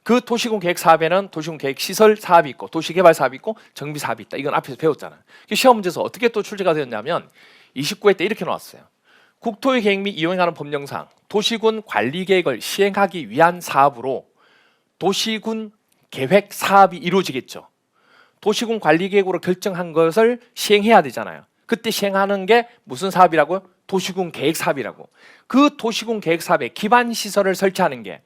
그 도시군 계획 사업에는 도시군 계획 시설 사업이 있고 도시개발 사업이 있고 정비 사업이 있다. 이건 앞에서 배웠잖아요. 시험 문제에서 어떻게 또 출제가 되었냐면 29회 때 이렇게 나왔어요. 국토의 계획 및 이용하는 법령상 도시군 관리 계획을 시행하기 위한 사업으로 도시군 계획 사업이 이루어지겠죠. 도시군 관리 계획으로 결정한 것을 시행해야 되잖아요. 그때 시행하는 게 무슨 사업이라고요? 도시군 계획 사업이라고. 그 도시군 계획 사업의 기반 시설을 설치하는 게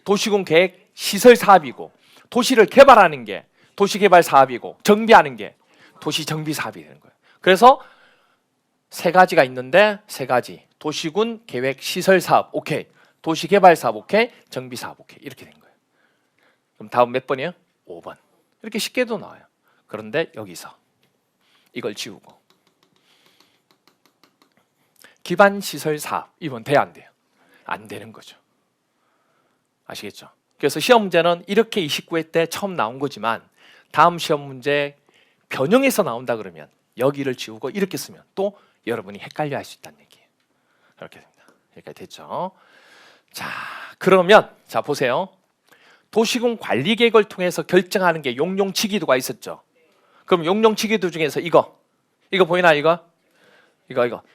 도시군 계획 시설 사업이고 도시를 개발하는 게 도시개발 사업이고 정비하는 게 도시정비 사업이 되는 거예요. 그래서 세 가지가 있는데 세 가지. 도시군 계획 시설 사업 오케이. 도시개발 사업 오케이. 정비 사업 오케이. 이렇게 된 거예요. 그럼 다음 몇 번이에요? 5번. 이렇게 쉽게도 나와요. 그런데 여기서 이걸 지우고 기반시설 사업 이번 돼야 안 돼요? 안 되는 거죠. 아시겠죠? 그래서 시험 문제는 이렇게 29회 때 처음 나온 거지만 다음 시험 문제 변형해서 나온다 그러면 여기를 지우고 이렇게 쓰면 또 여러분이 헷갈려 할 수 있다는 얘기예요. 이렇게 됩니다. 여기까지 됐죠? 자, 그러면 자 보세요. 도시군 관리 계획을 통해서 결정하는 게 용용치기도가 있었죠. 그럼 용용치기도 중에서 이거 보이나 이거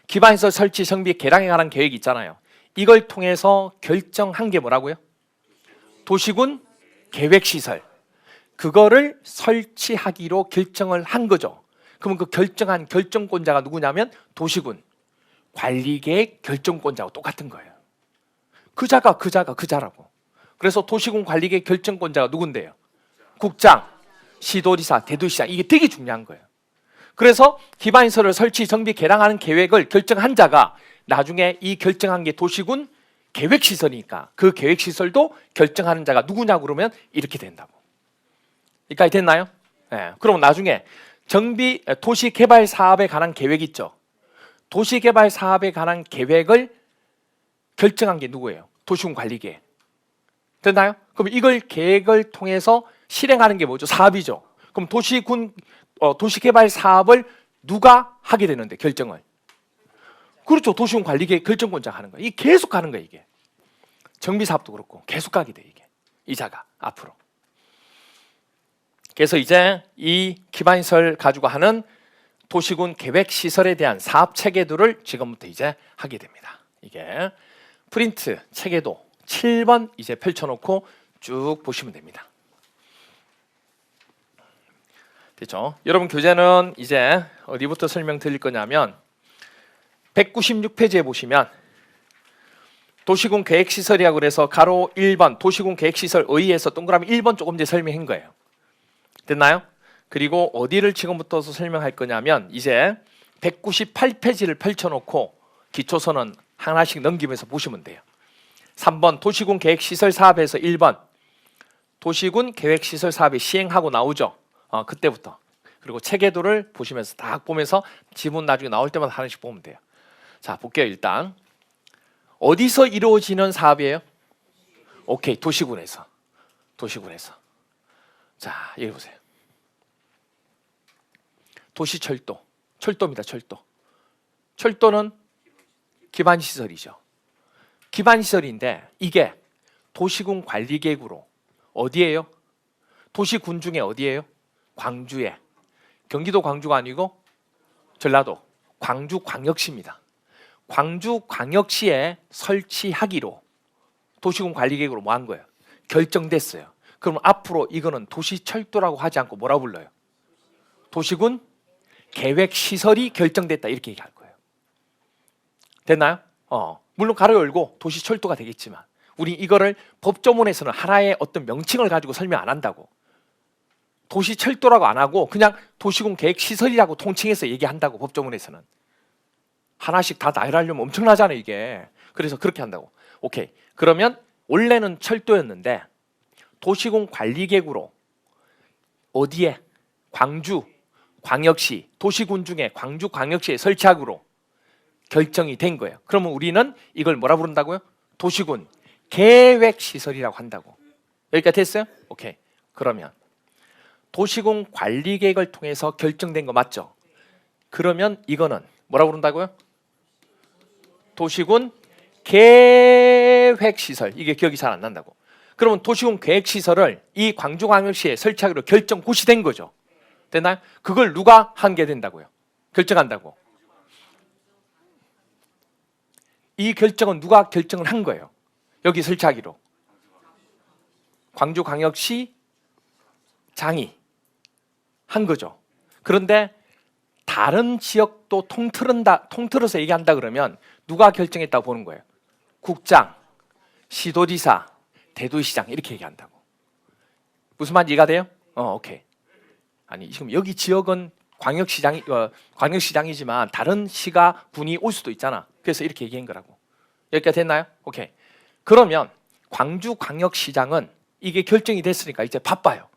기반시설 설치, 정비, 개량에 관한 계획이 있잖아요. 이걸 통해서 결정한 게 뭐라고요? 도시군 계획시설. 그거를 설치하기로 결정을 한 거죠. 그러면 그 결정한 결정권자가 누구냐면 도시군 관리계획 결정권자하고 똑같은 거예요. 그 자라고. 그래서 도시군 관리계획 결정권자가 누군데요? 국장, 시도지사, 대도시장. 이게 되게 중요한 거예요. 그래서 기반시설을 설치, 정비, 개량하는 계획을 결정한 자가 나중에 이 결정한 게 도시군 계획시설이니까 그 계획시설도 결정하는 자가 누구냐고 그러면 이렇게 된다고. 여기까지 됐나요? 네. 그럼 나중에 정비, 도시개발 사업에 관한 계획 있죠. 도시개발 사업에 관한 계획을 결정한 게 누구예요? 도시군 관리계획. 됐나요? 그럼 이걸 계획을 통해서 실행하는 게 뭐죠? 사업이죠. 그럼 도시개발 사업을 누가 하게 되는데 결정을? 그렇죠. 도시군 관리계획 결정권자가 하는 거예요. 이게 계속 가는 거예요. 이게 정비 사업도 그렇고 계속 가게 돼 이게 이자가 앞으로. 그래서 이제 이 기반시설 가지고 하는 도시군 계획시설에 대한 사업 체계도를 지금부터 이제 하게 됩니다. 이게 프린트 체계도 7번 이제 펼쳐놓고 쭉 보시면 됩니다. 됐죠? 여러분 교재는 이제 어디부터 설명드릴 거냐면 196페이지에 보시면 도시군 계획시설이라고 그래서 가로 1번 도시군 계획시설 의의에서 동그라미 1번 조금 전에 설명한 거예요. 됐나요? 그리고 어디를 지금부터 설명할 거냐면 이제 198페이지를 펼쳐놓고 기초서는 하나씩 넘기면서 보시면 돼요. 3번 도시군 계획시설 사업에서 1번 도시군 계획시설 사업이 시행하고 나오죠. 그때부터. 그리고 체계도를 보시면서 딱 보면서 지문 나중에 나올 때마다 하나씩 보면 돼요. 자, 볼게요. 일단 어디서 이루어지는 사업이에요? 오케이, 도시군에서. 자, 여기 보세요. 도시철도, 철도입니다. 철도는 기반시설이죠. 기반시설인데 이게 도시군 관리계획으로 어디예요? 도시군 중에 어디예요? 광주에. 경기도 광주가 아니고 전라도 광주광역시입니다. 광주광역시에 설치하기로 도시군 관리계획으로 뭐 한 거예요? 결정됐어요. 그럼 앞으로 이거는 도시철도라고 하지 않고 뭐라 불러요? 도시군 계획시설이 결정됐다 이렇게 얘기할 거예요. 됐나요? 물론 가로 열고 도시철도가 되겠지만 우리 이거를 법조문에서는 하나의 어떤 명칭을 가지고 설명 안 한다고. 도시철도라고 안 하고 그냥 도시군 계획시설이라고 통칭해서 얘기한다고 법조문에서는. 하나씩 다 나열하려면 엄청나잖아요 이게. 그래서 그렇게 한다고. 오케이. 그러면 원래는 철도였는데 도시군 관리계획으로 어디에? 광주 광역시 도시군 중에 광주광역시에 설치하기로 결정이 된 거예요. 그러면 우리는 이걸 뭐라 부른다고요? 도시군 계획시설이라고 한다고. 여기까지 됐어요? 오케이. 그러면 도시군 관리계획을 통해서 결정된 거 맞죠? 그러면 이거는 뭐라 부른다고요? 도시군 계획시설. 이게 기억이 잘 안 난다고. 그러면 도시군 계획시설을 이 광주광역시에 설치하기로 결정 고시된 거죠. 됐나요? 그걸 누가 하게 된다고요? 결정한다고. 이 결정은 누가 결정을 한 거예요? 여기 설치하기로. 광주광역시 장이 한 거죠. 그런데 다른 지역도 통틀어서 얘기한다 그러면 누가 결정했다고 보는 거예요? 국장, 시도지사, 대도시장 이렇게 얘기한다고. 무슨 말인지 이해가 돼요? 오케이. 아니 지금 여기 지역은 광역시장이지만 다른 시가 군이 올 수도 있잖아. 그래서 이렇게 얘기한 거라고. 여기까지 됐나요? 오케이. 그러면 광주광역시장은 이게 결정이 됐으니까 이제 바빠요.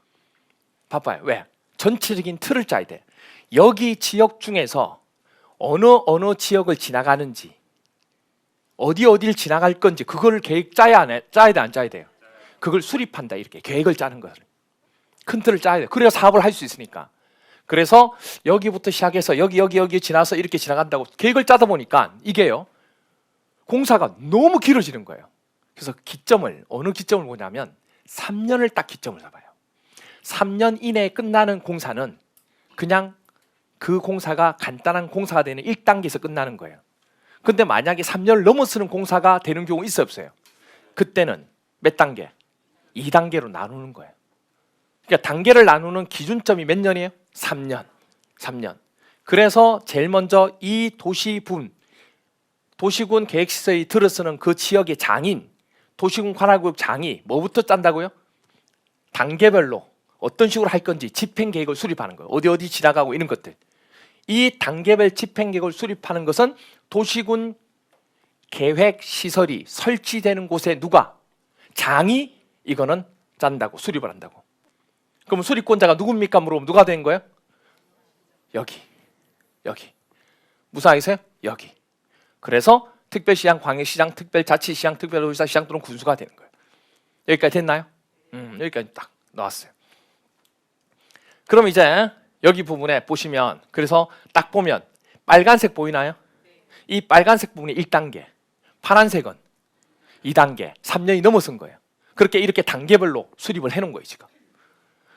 왜? 전체적인 틀을 짜야 돼. 여기 지역 중에서 어느 지역을 지나가는지 어디를 지나갈 건지 그거를 계획 짜야 돼, 안 짜야 돼요? 그걸 수립한다 이렇게 계획을 짜는 거예요. 큰 틀을 짜야 돼. 그래야 사업을 할 수 있으니까. 그래서 여기부터 시작해서 여기 지나서 이렇게 지나간다고 계획을 짜다 보니까 이게요. 공사가 너무 길어지는 거예요. 그래서 어느 기점을 보냐면 3년을 딱 기점을 잡아요. 3년 이내에 끝나는 공사는 그냥 그 공사가 간단한 공사가 되는 1단계에서 끝나는 거예요. 근데 만약에 3년을 넘어서는 공사가 되는 경우 있어요, 없어요? 그때는 몇 단계? 2단계로 나누는 거예요. 그러니까 단계를 나누는 기준점이 몇 년이에요? 3년. 그래서 제일 먼저 이 도시분 도시군 계획시설이 들어서는 그 지역의 장인, 도시군 관할구역 장이 뭐부터 짠다고요? 단계별로 어떤 식으로 할 건지 집행계획을 수립하는 거예요. 어디 지나가고 이런 것들. 이 단계별 집행계획을 수립하는 것은 도시군 계획시설이 설치되는 곳에 누가? 장이 이거는 짠다고, 수립을 한다고. 그럼 수립권자가 누굽니까? 물어보면 누가 된 거예요? 여기. 무슨 알겠어요? 여기. 그래서 특별시장, 광역시장, 특별자치시장, 특별도지사시장 또는 군수가 되는 거예요. 여기까지 됐나요? 여기까지 딱 나왔어요. 그럼 이제 여기 부분에 보시면, 그래서 딱 보면 빨간색 보이나요? 이 빨간색 부분이 1단계, 파란색은 2단계, 3년이 넘어선 거예요. 그렇게 이렇게 단계별로 수립을 해놓은 거예요 지금.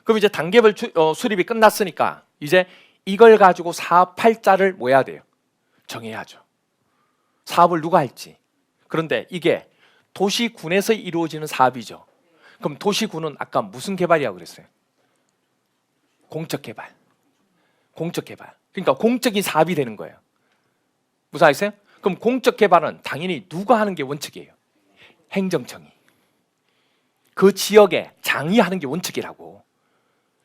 그럼 이제 단계별 수립이 끝났으니까 이제 이걸 가지고 사업할 자를 뭐 해야 돼요? 정해야죠. 사업을 누가 할지. 그런데 이게 도시군에서 이루어지는 사업이죠. 그럼 도시군은 아까 무슨 개발이라고 그랬어요? 공적개발. 그러니까 공적인 사업이 되는 거예요. 무슨 아세요? 그럼 공적개발은 당연히 누가 하는 게 원칙이에요? 행정청이. 그 지역에 장이 하는 게 원칙이라고.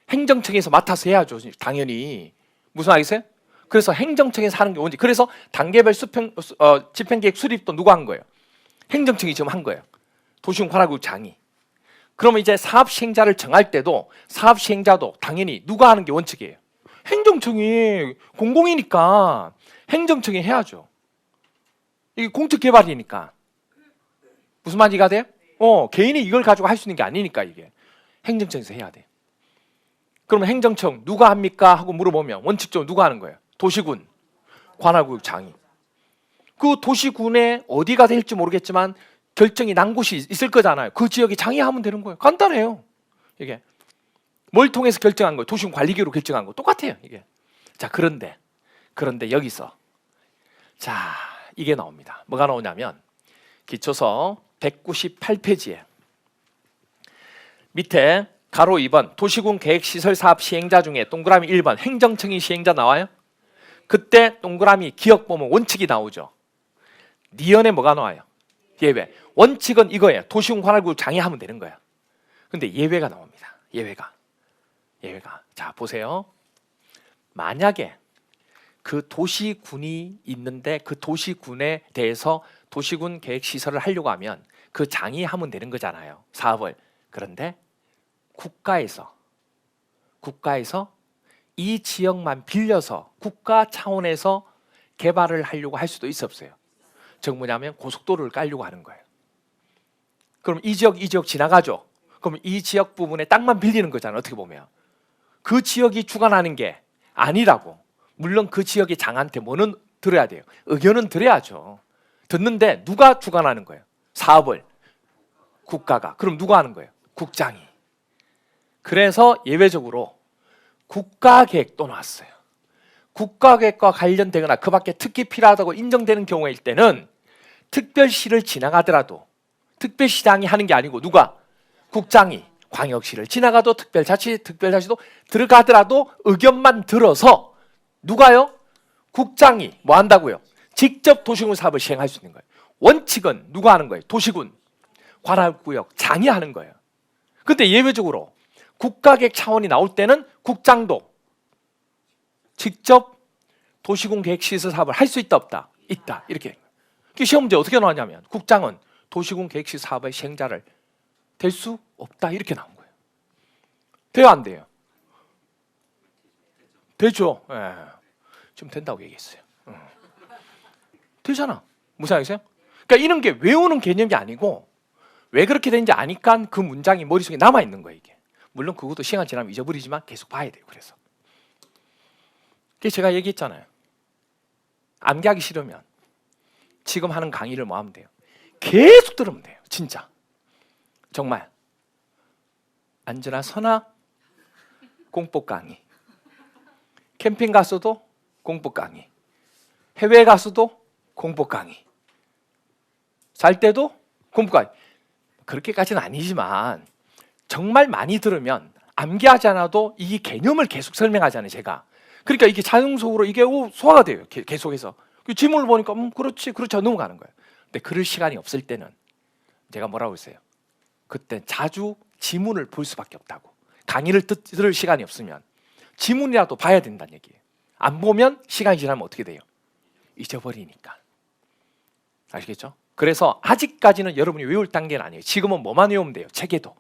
행정청에서 맡아서 해야죠. 당연히. 무슨 아세요? 그래서 행정청에서 하는 게 원칙. 그래서 단계별 집행계획 수립도 누가 한 거예요? 행정청이 지금 한 거예요. 도시군 관할구역 장이. 그러면 이제 사업 시행자를 정할 때도 사업 시행자도 당연히 누가 하는 게 원칙이에요? 행정청이. 공공이니까 행정청이 해야죠. 이게 공적 개발이니까. 무슨 말인지 이해가 돼요? 개인이 이걸 가지고 할 수 있는 게 아니니까 이게. 행정청에서 해야 돼. 그러면 행정청 누가 합니까? 하고 물어보면 원칙적으로 누가 하는 거예요? 도시군 관할구역 장이. 그 도시군에 어디가 될지 모르겠지만 결정이 난 곳이 있을 거잖아요. 그 지역에 장이 하면 되는 거예요. 간단해요. 이게 뭘 통해서 결정한 거예요? 도시군 관리기로 결정한 거 똑같아요. 이게. 자, 그런데 여기서 자, 이게 나옵니다. 뭐가 나오냐면 기초서 198페이지에 밑에 가로 2번 도시군 계획시설 사업 시행자 중에 동그라미 1번 행정청이 시행자 나와요? 그때 동그라미 기억 보면 원칙이 나오죠. 니은에 뭐가 나와요? 예외. 원칙은 이거예요. 도시군 관할구역 장이 하면 되는 거야. 근데 예외가 나옵니다. 예외가. 자, 보세요. 만약에 그 도시군이 있는데 그 도시군에 대해서 도시군 계획시설을 하려고 하면 그 장이 하면 되는 거잖아요. 사업을. 그런데 국가에서 이 지역만 빌려서 국가 차원에서 개발을 하려고 할 수도 있었어요. 즉 뭐냐면 고속도로를 깔려고 하는 거예요. 그럼 이 지역 지나가죠. 그럼 이 지역 부분에 땅만 빌리는 거잖아요. 어떻게 보면. 그 지역이 주관하는 게 아니라고. 물론 그 지역의 장한테 뭐는 들어야 돼요. 의견은 들어야죠. 듣는데 누가 주관하는 거예요? 사업을. 국가가. 그럼 누가 하는 거예요? 국장이. 그래서 예외적으로 국가계획도 나왔어요. 국가계획과 관련되거나 그 밖에 특히 필요하다고 인정되는 경우일 때는 특별시를 지나가더라도 특별시장이 하는 게 아니고 누가? 국장이. 광역시를 지나가도 특별자치도 들어가더라도 의견만 들어서 누가요? 국장이 뭐 한다고요? 직접 도시군 사업을 시행할 수 있는 거예요. 원칙은 누가 하는 거예요? 도시군 관할구역 장이 하는 거예요. 근데 예외적으로 국가계획 차원이 나올 때는 국장도 직접 도시군 계획시설 사업을 할 수 있다 없다? 있다. 이렇게. 시험 문제 어떻게 나왔냐면 국장은 도시군 계획시설 사업의 시행자를 될 수 없다. 이렇게 나온 거예요. 돼요 안 돼요? 되죠. 예. 지금 된다고 얘기했어요. 되잖아. 무슨 말이세요? 그러니까 이런 게 외우는 개념이 아니고 왜 그렇게 되는지 아니까 그 문장이 머릿속에 남아있는 거예요. 이게. 물론 그것도 시간 지나면 잊어버리지만 계속 봐야 돼요. 그래서 제가 얘기했잖아요. 암기하기 싫으면 지금 하는 강의를 뭐 하면 돼요? 계속 들으면 돼요. 진짜. 정말. 안전한 선악 공법 강의. 캠핑 가서도 공법 강의. 해외 가서도 공법 강의. 살 때도 공법 강의. 그렇게까지는 아니지만 정말 많이 들으면 암기하지 않아도 이 개념을 계속 설명하잖아요. 제가. 그러니까 이게 자연적으로 이게 소화가 돼요. 계속해서. 그 지문을 보니까 그렇지 그렇지 하고 넘어가는 거예요. 근데 그럴 시간이 없을 때는 제가 뭐라고 했어요? 그때 자주 지문을 볼 수밖에 없다고. 강의를 들을 시간이 없으면 지문이라도 봐야 된다는 얘기예요. 안 보면 시간이 지나면 어떻게 돼요? 잊어버리니까. 아시겠죠? 그래서 아직까지는 여러분이 외울 단계는 아니에요. 지금은 뭐만 외우면 돼요? 체계도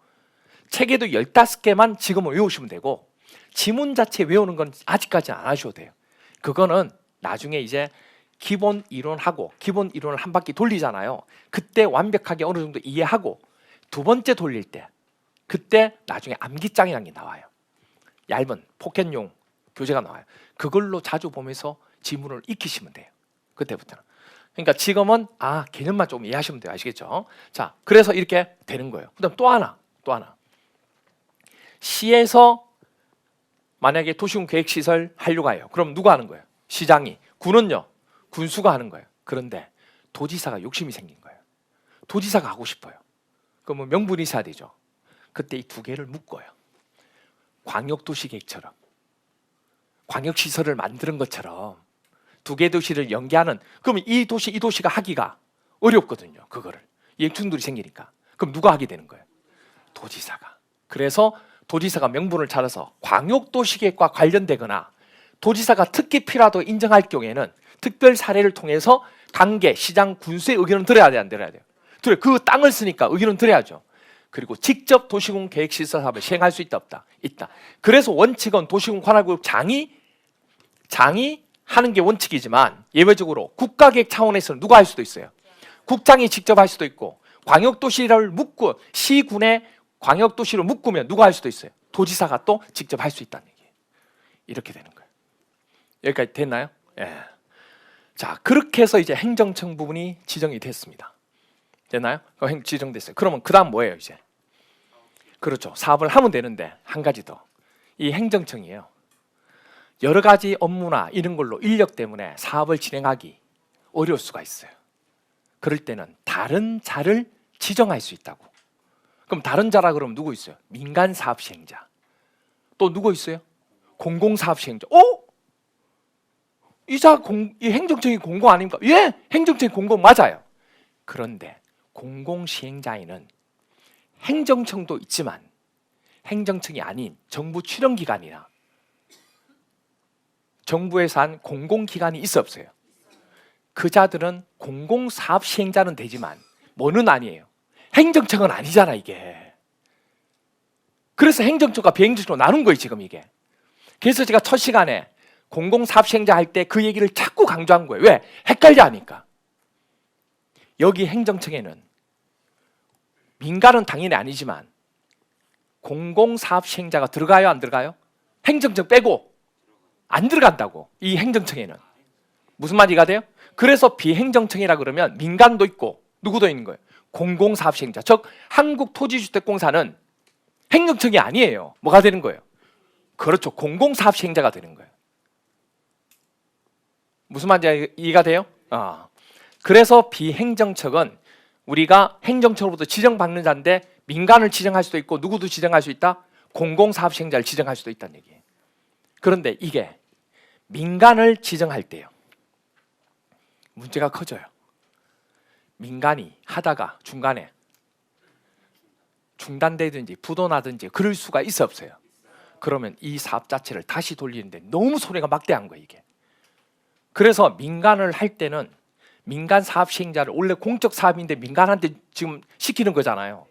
15개만 지금은 외우시면 되고, 지문 자체 외우는 건 아직까지는 안 하셔도 돼요. 그거는 나중에 이제 기본 이론하고 기본 이론을 한 바퀴 돌리잖아요. 그때 완벽하게 어느 정도 이해하고 두 번째 돌릴 때, 그때 나중에 암기장이라는 게 나와요. 얇은 포켓용 교재가 나와요. 그걸로 자주 보면서 지문을 익히시면 돼요. 그때부터는. 그러니까 지금은 개념만 좀 이해하시면 돼요. 아시겠죠? 자, 그래서 이렇게 되는 거예요. 그다음 또 하나. 시에서 만약에 도시군 계획시설 하려고 해요. 그럼 누가 하는 거예요? 시장이. 군은요? 군수가 하는 거예요. 그런데 도지사가 욕심이 생긴 거예요. 도지사가 하고 싶어요. 그러면 명분이 있어야 되죠. 그때 이 두 개를 묶어요. 광역도시계획처럼, 광역시설을 만드는 것처럼 두 개 도시를 연계하는. 그러면 이 도시가 하기가 어렵거든요. 그거를 이행충돌이 생기니까. 그럼 누가 하게 되는 거예요? 도지사가. 그래서 도지사가 명분을 찾아서 광역도시계획과 관련되거나 도지사가 특히 필요하다고 인정할 경우에는 특별 사례를 통해서 관계, 시장, 군수의 의견을 들어야 돼요? 안 들어야 돼요? 그 땅을 쓰니까 의견은 들어야죠. 그리고 직접 도시군 계획시설 사업을 시행할 수 있다 없다? 있다. 그래서 원칙은 도시군 관할구역 장이 하는 게 원칙이지만, 예외적으로 국가계획 차원에서는 누가 할 수도 있어요? 국장이 직접 할 수도 있고, 광역도시를 묶고 시군의 광역도시를 묶으면 누가 할 수도 있어요? 도지사가 또 직접 할 수 있다는 얘기예요. 이렇게 되는 거예요. 여기까지 됐나요? 예. 자, 그렇게 해서 이제 행정청 부분이 지정이 됐습니다. 됐나요? 지정됐어요. 그러면 그 다음 뭐예요 이제? 그렇죠. 사업을 하면 되는데 한 가지 더. 이 행정청이에요. 여러 가지 업무나 이런 걸로 인력 때문에 사업을 진행하기 어려울 수가 있어요. 그럴 때는 다른 자를 지정할 수 있다고. 그럼 다른 자라 그러면 누구 있어요? 민간 사업 시행자. 또 누구 있어요? 공공사업 시행자. 이 행정청이 공공 아닙니까? 예, 행정청이 공공 맞아요. 그런데 공공시행자에는 행정청도 있지만 행정청이 아닌 정부 출연기관이나 정부에서 한 공공기관이 있어 없어요? 그 자들은 공공사업 시행자는 되지만 뭐는 아니에요? 행정청은 아니잖아 이게. 그래서 행정청과 비행정청으로 나눈 거예요 지금 이게. 그래서 제가 첫 시간에 공공사업 시행자 할 때 그 얘기를 자꾸 강조한 거예요. 왜? 헷갈려 하니까. 여기 행정청에는 민간은 당연히 아니지만 공공사업 시행자가 들어가요 안 들어가요? 행정청 빼고 안 들어간다고. 이 행정청에는. 무슨 말이 이해가 돼요? 그래서 비행정청이라 그러면 민간도 있고 누구도 있는 거예요? 공공사업 시행자. 즉 한국토지주택공사는 행정청이 아니에요. 뭐가 되는 거예요? 그렇죠. 공공사업 시행자가 되는 거예요. 무슨 말인지 이해가 돼요? 그래서 비행정청은 우리가 행정청으로부터 지정받는 자인데 민간을 지정할 수도 있고 누구도 지정할 수 있다? 공공사업 시행자를 지정할 수도 있다는 얘기예요. 그런데 이게 민간을 지정할 때요, 문제가 커져요. 민간이 하다가 중간에 중단되든지 부도나든지 그럴 수가 있어 없어요? 그러면 이 사업 자체를 다시 돌리는데 너무 손해가 막대한 거예요 이게. 그래서 민간을 할 때는 민간 사업 시행자를, 원래 공적 사업인데 민간한테 지금 시키는 거잖아요.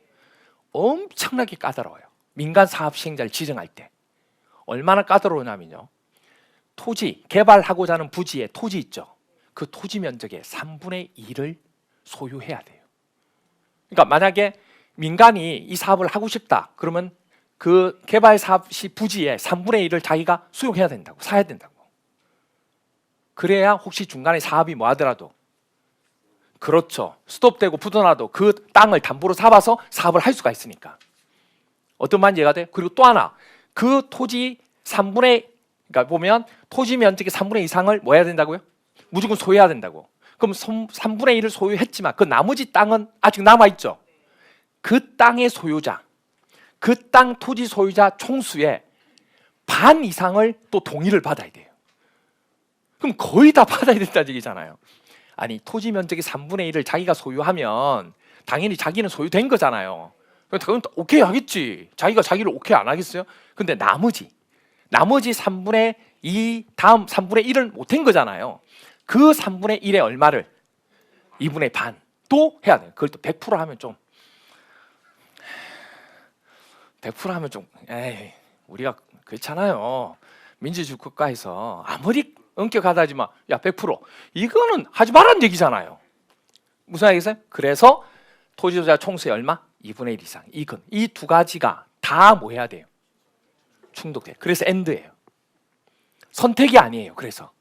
엄청나게 까다로워요. 민간 사업 시행자를 지정할 때 얼마나 까다로우냐면요, 토지, 개발하고자 하는 부지에 토지 있죠. 그 토지 면적의 3분의 1을 소유해야 돼요. 그러니까 만약에 민간이 이 사업을 하고 싶다 그러면 그 개발 사업 시 부지의 3분의 1을 자기가 수용해야 된다고, 사야 된다고. 그래야 혹시 중간에 사업이 뭐 하더라도, 그렇죠, 스톱되고 부도나도 그 땅을 담보로 잡아서 사업을 할 수가 있으니까. 어떤 말인지 이해가 돼요? 그리고 또 하나, 그 토지 3분의, 그러니까 보면 토지 면적의 3분의 2 이상을 뭐 해야 된다고요? 무조건 소유해야 된다고. 그럼 3분의 1을 소유했지만 그 나머지 땅은 아직 남아있죠. 그 땅의 소유자, 그 땅 토지 소유자 총수의 반 이상을 또 동의를 받아야 돼요. 그럼 거의 다 받아야 된다는 얘기잖아요. 아니 토지 면적의 3분의 1을 자기가 소유하면 당연히 자기는 소유된 거잖아요. 그건 오케이 하겠지. 자기가 자기를 오케이 안 하겠어요? 근데 나머지 3분의 2 다음 3분의 1은 못한 거잖아요. 그 3분의 1의 얼마를 2분의 반 또 해야 돼요. 그걸 또 100% 하면 좀 100% 하면 좀 에이 우리가 그렇잖아요. 민주주의 국가에서 아무리 엄격하다지만 야 100% 이거는 하지 말라는 얘기잖아요. 무슨 얘기겠어요? 그래서 토지소유자 총수의 얼마? 2분의 1 이상. 이건 이 두 가지가 다 뭐 해야 돼요? 충족돼요. 그래서 엔드예요. 선택이 아니에요. 그래서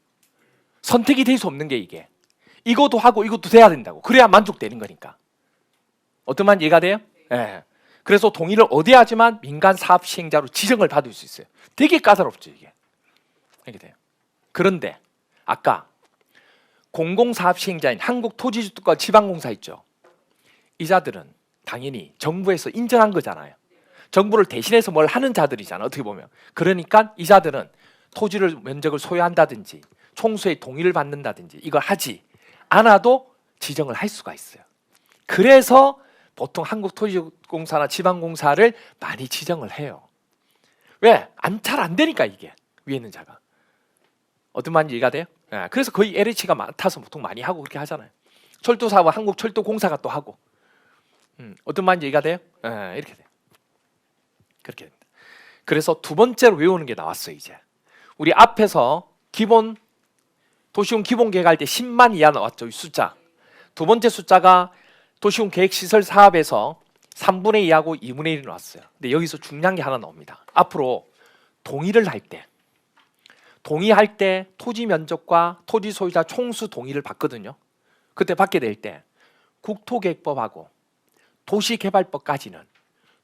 선택이 될 수 없는 게 이게 이것도 하고 이것도 돼야 된다고. 그래야 만족되는 거니까. 어떤 말 이해가 돼요? 예. 그래서 동의를 얻어야 하지만 민간 사업 시행자로 지정을 받을 수 있어요. 되게 까다롭죠 이게. 이렇게 돼요. 그런데 아까 공공사업 시행자인 한국토지주택과 지방공사 있죠. 이자들은 당연히 정부에서 인정한 거잖아요. 정부를 대신해서 뭘 하는 자들이잖아 어떻게 보면. 그러니까 이자들은 토지를 면적을 소유한다든지 총수의 동의를 받는다든지 이걸 하지 않아도 지정을 할 수가 있어요. 그래서 보통 한국토지공사나 지방공사를 많이 지정을 해요. 왜? 잘 안 되니까 이게 위에 있는 자가. 어떤 말인지 이해가 돼요? 예, 그래서 거의 LH가 맡아서 보통 많이 하고 그렇게 하잖아요. 철도사와 한국철도공사가 또 하고. 어떤 말인지 이해가 돼요? 예, 이렇게 돼요. 그렇게 됩니다. 그래서 두 번째로 외우는 게 나왔어요 이제. 우리 앞에서 기본 도시군 기본 계획할 때 10만 이하 나왔죠 이 숫자. 두 번째 숫자가 도시군 계획시설 사업에서 3분의 2하고 2분의 1이 나왔어요. 근데 여기서 중요한 게 하나 나옵니다. 앞으로 동의를 할 때 동의할 때 토지 면적과 토지 소유자 총수 동의를 받거든요. 그때 받게 될 때 국토계획법하고 도시개발법까지는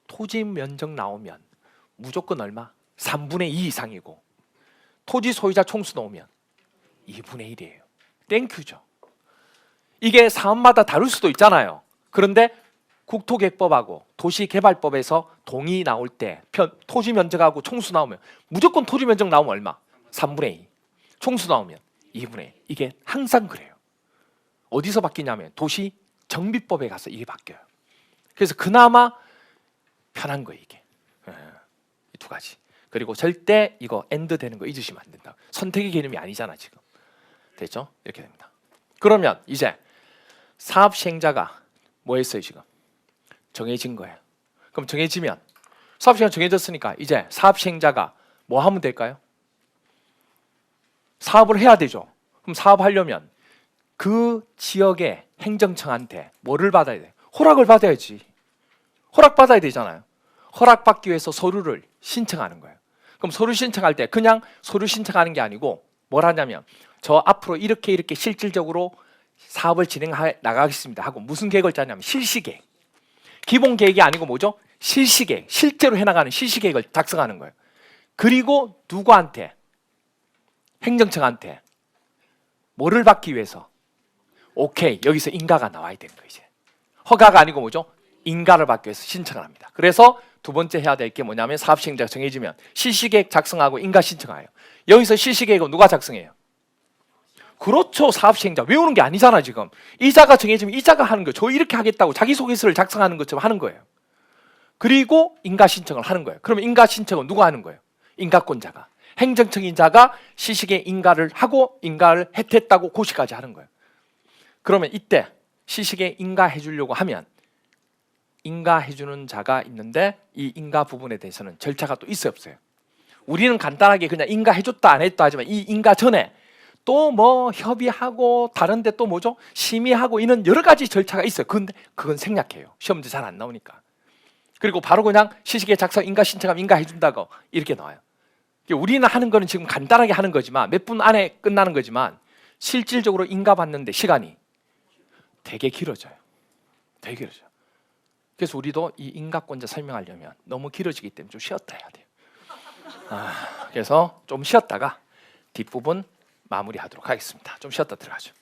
토지 면적 나오면 무조건 얼마? 3분의 2 이상이고 토지 소유자 총수 나오면 2분의 1이에요. 땡큐죠. 이게 사업마다 다를 수도 있잖아요. 그런데 국토계획법하고 도시개발법에서 동의 나올 때 토지 면적하고 총수 나오면 무조건 토지 면적 나오면 얼마? 3분의 2. 총수 나오면 2분의 1. 이게 항상 그래요. 어디서 바뀌냐면 도시정비법에 가서 이게 바뀌어요. 그래서 그나마 편한 거예요 이게. 이 두 가지. 그리고 절대 이거 엔드 되는 거 잊으시면 안 된다. 선택의 개념이 아니잖아 지금. 됐죠? 이렇게 됩니다. 그러면 이제 사업 시행자가 뭐 했어요 지금? 정해진 거예요. 그럼 정해지면 사업 시행자 정해졌으니까 이제 사업 시행자가 뭐 하면 될까요? 사업을 해야 되죠. 그럼 사업하려면 그 지역의 행정청한테 뭐를 받아야 돼? 허락을 받아야지. 허락받아야 되잖아요. 허락받기 위해서 서류를 신청하는 거예요. 그럼 서류 신청할 때 그냥 서류 신청하는 게 아니고 뭘 하냐면 저 앞으로 이렇게 실질적으로 사업을 진행해 나가겠습니다 하고 무슨 계획을 짜냐면 실시계획. 기본 계획이 아니고 뭐죠? 실시계획. 실제로 해나가는 실시계획을 작성하는 거예요. 그리고 누구한테? 행정청한테 뭐를 받기 위해서? 오케이, 여기서 인가가 나와야 되는 거예요 이제. 허가가 아니고 뭐죠? 인가를 받기 위해서 신청을 합니다. 그래서 두 번째 해야 될 게 뭐냐면 사업 시행자가 정해지면 실시계획 작성하고 인가 신청해요. 여기서 실시계획은 누가 작성해요? 그렇죠. 사업 시행자. 외우는 게 아니잖아 지금. 이자가 정해지면 이자가 하는 거예요. 저 이렇게 하겠다고 자기소개서를 작성하는 것처럼 하는 거예요. 그리고 인가 신청을 하는 거예요. 그러면 인가 신청은 누가 하는 거예요? 인가권자가. 행정청인자가 실시계획 인가를 하고 인가를 했다고 고시까지 하는 거예요. 그러면 이때 실시계획 인가해 주려고 하면 인가해 주는 자가 있는데 이 인가 부분에 대해서는 절차가 또 있어요 없어요? 우리는 간단하게 그냥 인가해 줬다 안 했다 하지만 이 인가 전에 또 뭐 협의하고 다른데 또 뭐죠? 심의하고 이런 여러 가지 절차가 있어요. 근데 그건 생략해요. 시험 문제 잘 안 나오니까. 그리고 바로 그냥 실시계획 작성 인가 신청하면 인가해 준다고 이렇게 나와요. 우리는 하는 거는 지금 간단하게 하는 거지만 몇 분 안에 끝나는 거지만 실질적으로 인가 받는데 시간이 되게 길어져요. 되게 길어져요. 그래서 우리도 이 인가권자 설명하려면 너무 길어지기 때문에 좀 쉬었다 해야 돼요. 그래서 좀 쉬었다가 뒷부분 마무리하도록 하겠습니다. 좀 쉬었다 들어가죠.